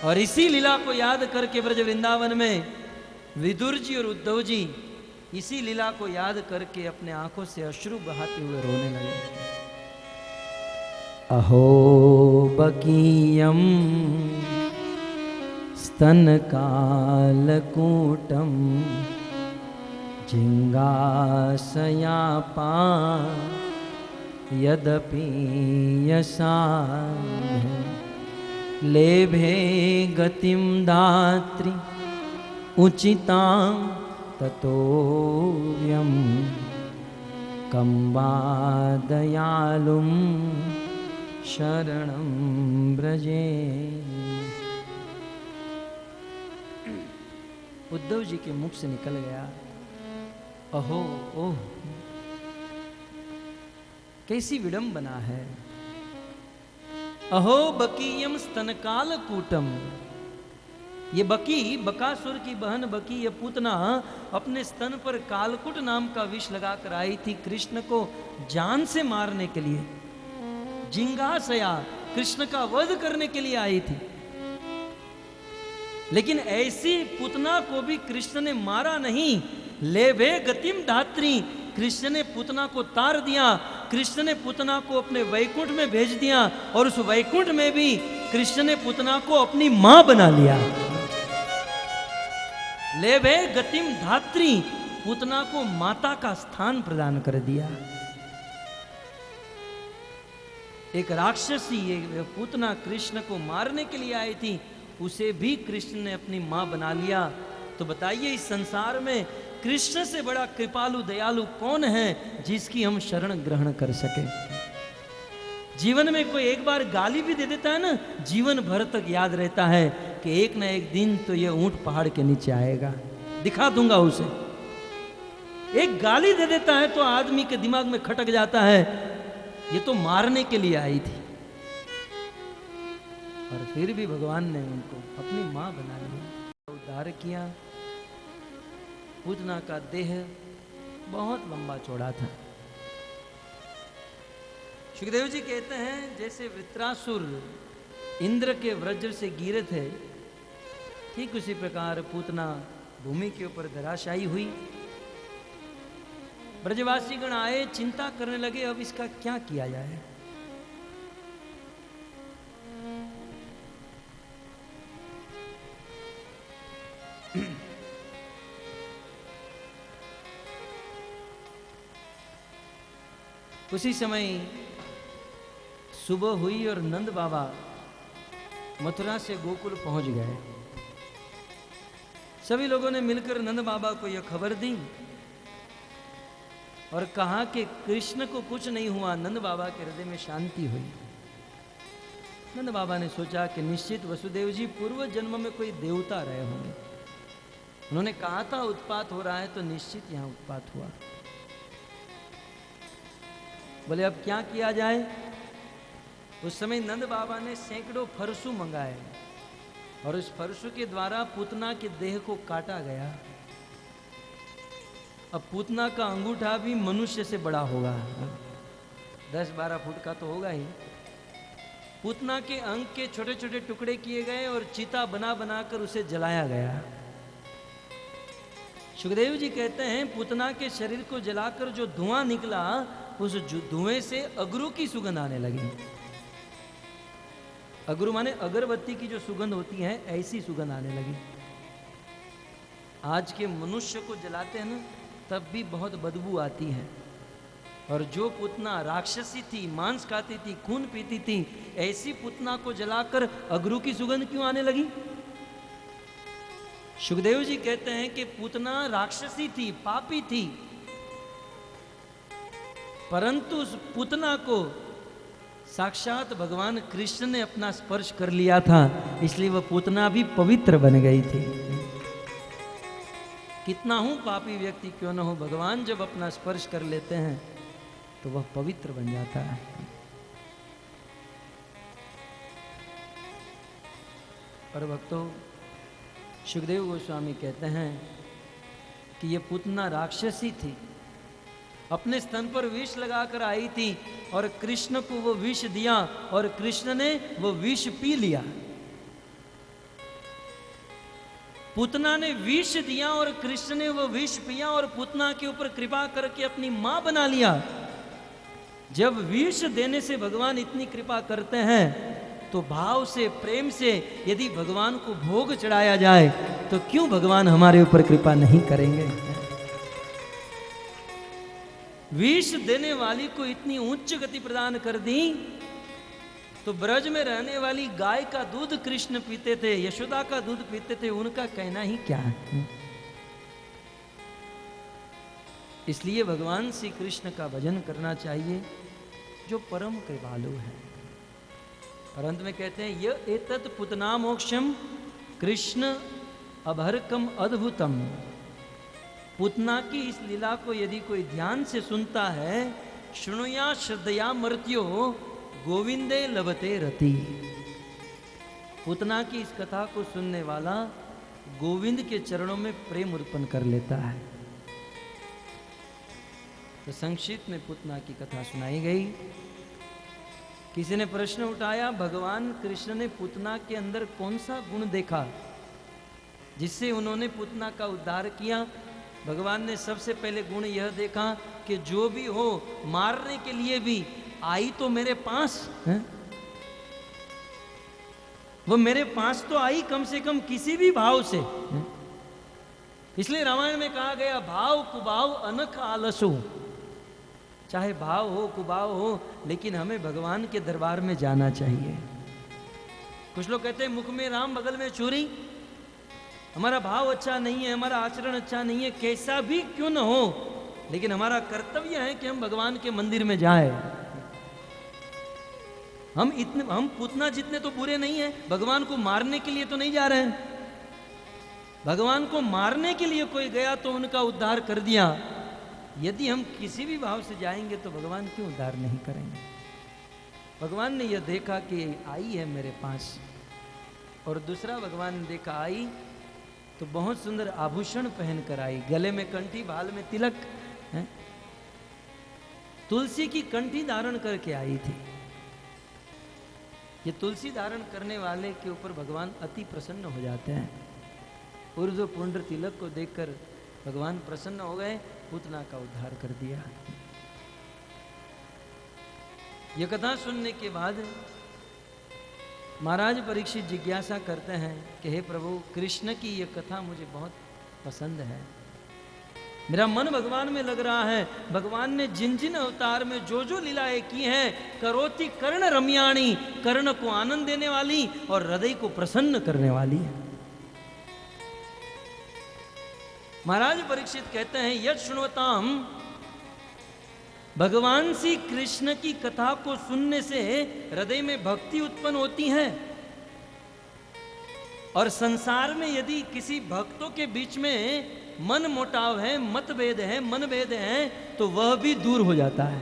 और इसी लीला को याद करके ब्रज वृंदावन में विदुर जी और उद्धव जी इसी लीला को याद करके अपने आंखों से अश्रु बहाते हुए रोने लगे। अहो बकीयम स्तनकालकूटम जिंगासयापा यदपि यसाय लेभे गतिम दात्री उचितां ततोऽयं कम्बा दयालुं शरणं ब्रजे। उद्धव जी के मुख से निकल गया, अहो ओह कैसी विडंबना है। अहो बकीयम स्तनकाल कूटम, ये बकी, बकासुर की बहन बकी, ये पूतना अपने स्तन पर कालकुट नाम का विष लगाकर आई थी कृष्ण को जान से मारने के लिए। जिंगासया, कृष्ण का वध करने के लिए आई थी। लेकिन ऐसी पूतना को भी कृष्ण ने मारा नहीं। लेभे गतिम धात्री, कृष्ण ने पूतना को तार दिया। कृष्ण ने पूतना को अपने वैकुंठ में भेज दिया और उस वैकुंठ में भी कृष्ण ने पूतना को अपनी मां बना लिया। लेभे गतिम धात्री, पूतना को माता का स्थान प्रदान कर दिया। एक राक्षसी एक पूतना कृष्ण को मारने के लिए आई थी, उसे भी कृष्ण ने अपनी मां बना लिया। तो बताइए इस संसार में कृष्ण से बड़ा कृपालु दयालु कौन है जिसकी हम शरण ग्रहण कर सके। जीवन में कोई एक बार गाली भी दे देता है ना, जीवन भर तक याद रहता है कि एक न एक दिन तो ये ऊंट पहाड़ के नीचे आएगा, दिखा दूंगा उसे। एक गाली दे देता है तो आदमी के दिमाग में खटक जाता है, ये तो मारने के लिए आई थी। और फिर भी भगवान ने उनको अपनी मां बना लिया, उद्धार किया। पूतना का देह बहुत लंबा चौड़ा था। सुखदेव जी कहते हैं जैसे वृत्रासुर इंद्र के वज्र से गिरे थे, ठीक उसी प्रकार पूतना भूमि के ऊपर धराशायी हुई। ब्रजवासी गण आए, चिंता करने लगे अब इसका क्या किया जाए। उसी समय सुबह हुई और नंद बाबा मथुरा से गोकुल पहुंच गए। सभी लोगों ने मिलकर नंद बाबा को यह खबर दी और कहा कि कृष्ण को कुछ नहीं हुआ। नंद बाबा के हृदय में शांति हुई। नंद बाबा ने सोचा कि निश्चित वसुदेव जी पूर्व जन्म में कोई देवता रहे होंगे। उन्होंने कहा था उत्पात हो रहा है, तो निश्चित यहां उत्पात हुआ। बोले अब क्या किया जाए। उस समय नंद बाबा ने सैकड़ों फरसू मंगाए और उस फरसू के द्वारा पूतना के देह को काटा गया। अब पूतना का अंगूठा भी मनुष्य से बड़ा होगा, 10-12 फुट का तो होगा ही। पूतना के अंग के छोटे छोटे टुकड़े किए गए और चिता बना बनाकर उसे जलाया गया। सुखदेव जी कहते हैं पूतना के शरीर को जलाकर जो धुआं निकला, उस धुएं से अगरू की सुगंध आने लगी। अगरू माने अगरबत्ती की जो सुगंध होती है, ऐसी सुगंध आने लगी। आज के मनुष्य को जलाते हैं ना, तब भी बहुत बदबू आती है। और जो पूतना राक्षसी थी, मांस खाती थी, खून पीती थी, ऐसी पूतना को जलाकर अगरू की सुगंध क्यों आने लगी। सुखदेव जी कहते हैं कि पूतना राक्षसी थी, पापी थी, परंतु उस पूतना को साक्षात भगवान कृष्ण ने अपना स्पर्श कर लिया था, इसलिए वह पूतना भी पवित्र बन गई थी। कितना हूं पापी व्यक्ति क्यों न हो, भगवान जब अपना स्पर्श कर लेते हैं तो वह पवित्र बन जाता है। पर भक्तों, सुखदेव गोस्वामी कहते हैं कि यह पूतना राक्षसी थी, अपने स्तन पर विष लगाकर आई थी और कृष्ण को वो विष दिया और कृष्ण ने वो विष पी लिया। पूतना ने विष दिया और कृष्ण ने वो विष पिया और पूतना के ऊपर कृपा करके अपनी मां बना लिया। जब विष देने से भगवान इतनी कृपा करते हैं तो भाव से, प्रेम से यदि भगवान को भोग चढ़ाया जाए तो क्यों भगवान हमारे ऊपर कृपा नहीं करेंगे। विष देने वाली को इतनी उच्च गति प्रदान कर दी तो ब्रज में रहने वाली गाय का दूध कृष्ण पीते थे, यशोदा का दूध पीते थे, उनका कहना ही क्या है। इसलिए भगवान श्री कृष्ण का भजन करना चाहिए जो परम कृपालु है। और अंत में कहते हैं य एतत् पुतना मोक्षम कृष्ण अभरकम अद्भुतम। पुतना की इस लीला को यदि कोई ध्यान से सुनता है, शृणुया श्रद्धया मर्त्यो गोविंदे लभते रति। पुतना की इस कथा को सुनने वाला गोविंद के चरणों में प्रेम उत्पन्न कर लेता है। तो संक्षिप्त में पुतना की कथा सुनाई गई। किसी ने प्रश्न उठाया, भगवान कृष्ण ने पुतना के अंदर कौन सा गुण देखा जिससे उन्होंने पुतना का उद्धार किया। भगवान ने सबसे पहले गुण यह देखा कि जो भी हो मारने के लिए भी आई तो मेरे पास है? वो मेरे पास तो आई कम से कम किसी भी भाव से है? इसलिए रामायण में कहा गया भाव कुभाव अनख आलसो। चाहे भाव हो कुभाव हो, लेकिन हमें भगवान के दरबार में जाना चाहिए। कुछ लोग कहते हैं मुख में राम बगल में चूरी। हमारा भाव अच्छा नहीं है, हमारा आचरण अच्छा नहीं है, कैसा भी क्यों न हो, लेकिन हमारा कर्तव्य है कि हम भगवान के मंदिर में जाएं। हम पुतना जितने तो बुरे नहीं है, भगवान को मारने के लिए तो नहीं जा रहे हैं। भगवान को मारने के लिए कोई गया तो उनका उद्धार कर दिया। यदि हम किसी भी भाव से जाएंगे तो भगवान क्यों उद्धार नहीं करेंगे। भगवान ने यह देखा कि आई है मेरे पास, और दूसरा भगवान ने देखा आई तो बहुत सुंदर आभूषण पहनकर आई, गले में कंठी, बाल में तिलक है? तुलसी की कंठी धारण करके आई थी। ये तुलसी धारण करने वाले के ऊपर भगवान अति प्रसन्न हो जाते हैं। ऊर्ध्व पुंड्र तिलक को देखकर भगवान प्रसन्न हो गए, पुतना का उद्धार कर दिया। यह कथा सुनने के बाद महाराज परीक्षित जिज्ञासा करते हैं कि हे प्रभु, कृष्ण की यह कथा मुझे बहुत पसंद है, मेरा मन भगवान में लग रहा है। भगवान ने जिन जिन अवतार में जो जो लीलाएं की हैं, करोति कर्ण रम्याणी, कर्ण को आनंद देने वाली और हृदय को प्रसन्न करने वाली है। महाराज परीक्षित कहते हैं यत् शृण्वताम, भगवान श्री कृष्ण की कथा को सुनने से हृदय में भक्ति उत्पन्न होती है, और संसार में यदि किसी भक्तों के बीच में मन मोटाव है, मतभेद है, मनभेद है, तो वह भी दूर हो जाता है।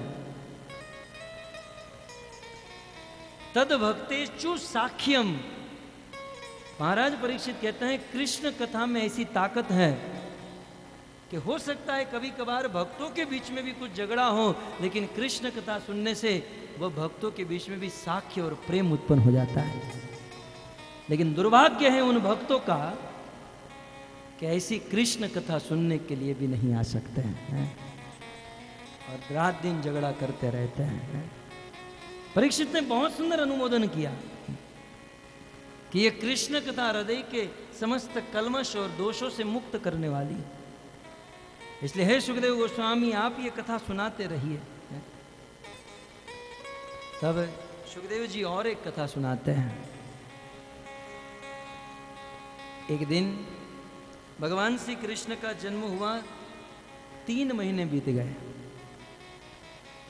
तद भक्तेषु साख्यम। महाराज परीक्षित कहते हैं कृष्ण कथा में ऐसी ताकत है कि हो सकता है कभी कभार भक्तों के बीच में भी कुछ झगड़ा हो, लेकिन कृष्ण कथा सुनने से वह भक्तों के बीच में भी साख्य और प्रेम उत्पन्न हो जाता है। लेकिन दुर्भाग्य है उन भक्तों का कि ऐसी कृष्ण कथा सुनने के लिए भी नहीं आ सकते हैं और रात दिन झगड़ा करते रहते हैं। परीक्षित ने बहुत सुंदर अनुमोदन किया कि यह कृष्ण कथा हृदय के समस्त कलमश और दोषों से मुक्त करने वाली है। इसलिए हे सुखदेव गोस्वामी, आप ये कथा सुनाते रहिए। तब सुखदेव जी और एक कथा सुनाते हैं। एक दिन भगवान श्री कृष्ण का जन्म हुआ, 3 महीने बीत गए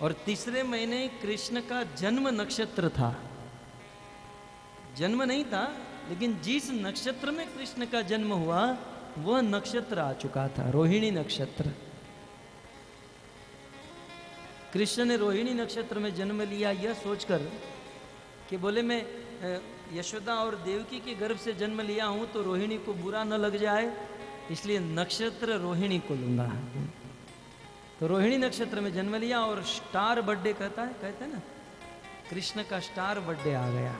और तीसरे महीने कृष्ण का जन्म नक्षत्र था। जन्म नहीं था, लेकिन जिस नक्षत्र में कृष्ण का जन्म हुआ वह नक्षत्र आ चुका था, रोहिणी नक्षत्र। कृष्ण ने रोहिणी नक्षत्र में जन्म लिया यह सोचकर कि बोले मैं यशोदा और देवकी के गर्भ से जन्म लिया हूं तो रोहिणी को बुरा न लग जाए, इसलिए नक्षत्र रोहिणी को लूंगा। तो रोहिणी नक्षत्र में जन्म लिया और स्टार बर्थडे कहते हैं ना, कृष्ण का स्टार बर्थडे आ गया।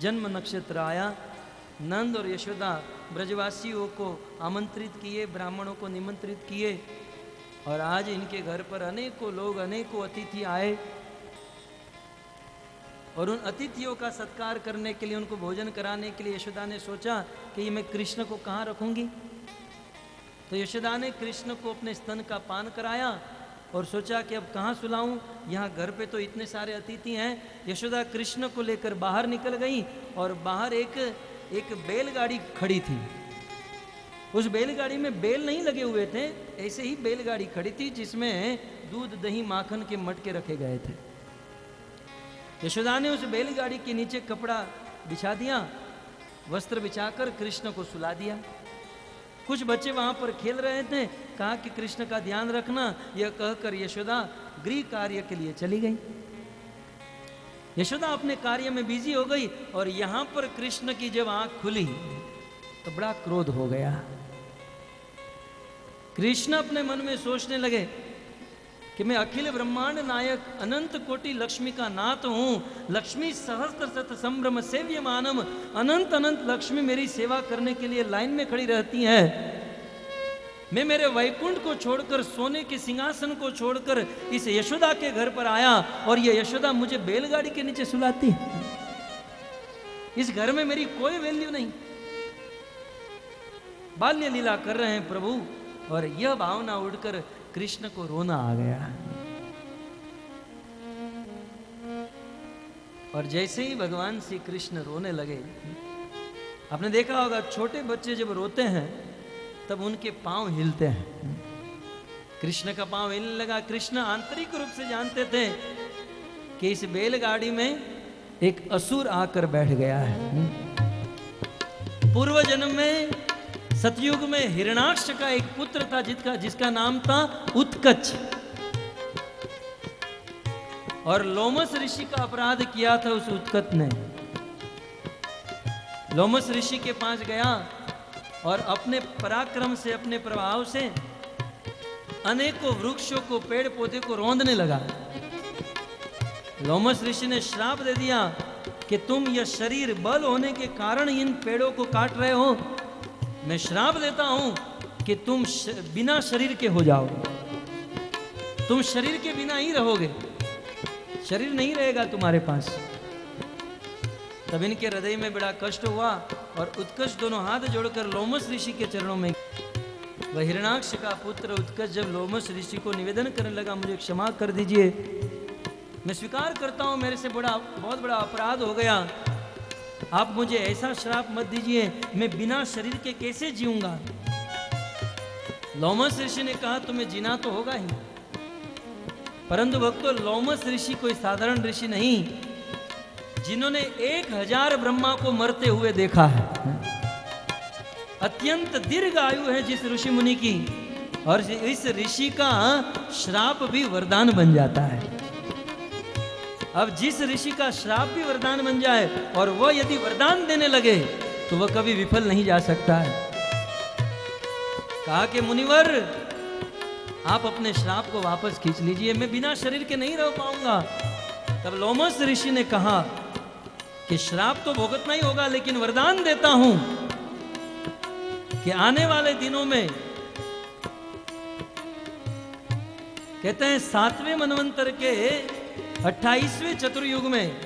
जन्म नक्षत्र आया, नंद और यशोदा ब्रजवासियों को आमंत्रित किए, ब्राह्मणों को निमंत्रित किए, और आज इनके घर पर अनेकों लोग, अनेकों अतिथि आए, और उन अतिथियों का सत्कार करने के लिए, उनको भोजन कराने के लिए यशोदा ने सोचा कि ये मैं कृष्ण को कहाँ रखूंगी। तो यशोदा ने कृष्ण को अपने स्तन का पान कराया और सोचा कि अब कहाँ सुलाऊं, यहाँ घर पे तो इतने सारे अतिथि हैं। यशोदा कृष्ण को लेकर बाहर निकल गई और बाहर एक बैलगाड़ी खड़ी थी। उस बैलगाड़ी में बैल नहीं लगे हुए थे, ऐसे ही बैलगाड़ी खड़ी थी जिसमें दूध, दही, माखन के मटके रखे गए थे। यशोदा ने उस बैलगाड़ी के नीचे कपड़ा बिछा दिया, वस्त्र बिछाकर कृष्ण को सुला दिया। कुछ बच्चे वहां पर खेल रहे थे, कहा कि कृष्ण का ध्यान रखना, यह कहकर यशोदा गृह कार्य के लिए चली गई। यशोदा अपने कार्य में बिजी हो गई और यहां पर कृष्ण की जब आंख खुली तो बड़ा क्रोध हो गया। कृष्ण अपने मन में सोचने लगे कि मैं अखिल ब्रह्मांड नायक अनंत कोटि लक्ष्मी का नाथ हूं, लक्ष्मी सहस्त्र शत संभ्रम सेव्य मानम, अनंत अनंत लक्ष्मी मेरी सेवा करने के लिए लाइन में खड़ी रहती है। मैं मेरे वैकुंठ को छोड़कर, सोने के सिंहासन को छोड़कर इस यशोदा के घर पर आया और ये यशोदा मुझे बैलगाड़ी के नीचे सुलाती है। इस घर में मेरी कोई वैल्यू नहीं। बाल्य लीला कर रहे हैं प्रभु, और यह भावना उड़कर कृष्ण को रोना आ गया। और जैसे ही भगवान श्री कृष्ण रोने लगे, आपने देखा होगा छोटे बच्चे जब रोते हैं तब उनके पांव हिलते हैं। कृष्ण का पांव हिलने लगा। कृष्ण आंतरिक रूप से जानते थे कि इस बैलगाड़ी में एक असुर आकर बैठ गया है। पूर्व जन्म में सतयुग में हिरणाक्ष का एक पुत्र था जिसका नाम था उत्कच, और लोमस ऋषि का अपराध किया था उस उत्कच ने। लोमस ऋषि के पास गया और अपने पराक्रम से, अपने प्रभाव से अनेकों वृक्षों को, पेड़ पौधे को रौंदने लगा। लोमस ऋषि ने श्राप दे दिया कि तुम यह शरीर बल होने के कारण इन पेड़ों को काट रहे हो। मैं श्राप देता हूं कि तुम बिना शरीर के हो जाओ, तुम शरीर के बिना ही रहोगे, शरीर नहीं रहेगा तुम्हारे पास। तब इनके हृदय में बड़ा कष्ट हुआ और उत्कर्ष दोनों हाथ जोड़कर लोमस ऋषि के चरणों में, वह हिरणाक्ष का पुत्र उत्कर्ष जब लोमस ऋषि को निवेदन करने लगा, मुझे क्षमा कर दीजिए, मैं स्वीकार करता हूं मेरे से बहुत बड़ा अपराध हो गया, आप मुझे ऐसा श्राप मत दीजिए, मैं बिना शरीर के कैसे जीऊंगा। लोमस ऋषि ने कहा तुम्हें जीना तो होगा ही, परंतु भक्तों लोमस ऋषि कोई साधारण ऋषि नहीं, जिन्होंने 1000 ब्रह्मा को मरते हुए देखा है। अत्यंत दीर्घ आयु है जिस ऋषि मुनि की, और इस ऋषि का श्राप भी वरदान बन जाता है। अब जिस ऋषि का श्राप भी वरदान बन जाए और वह यदि वरदान देने लगे तो वह कभी विफल नहीं जा सकता है। कहा कि मुनिवर आप अपने श्राप को वापस खींच लीजिए, मैं बिना शरीर के नहीं रह पाऊंगा। तब लोमस ऋषि ने कहा कि श्राप तो भुगतना ही होगा, लेकिन वरदान देता हूं कि आने वाले दिनों में, कहते हैं 7वें मनवंतर के 28वें चतुर्युग में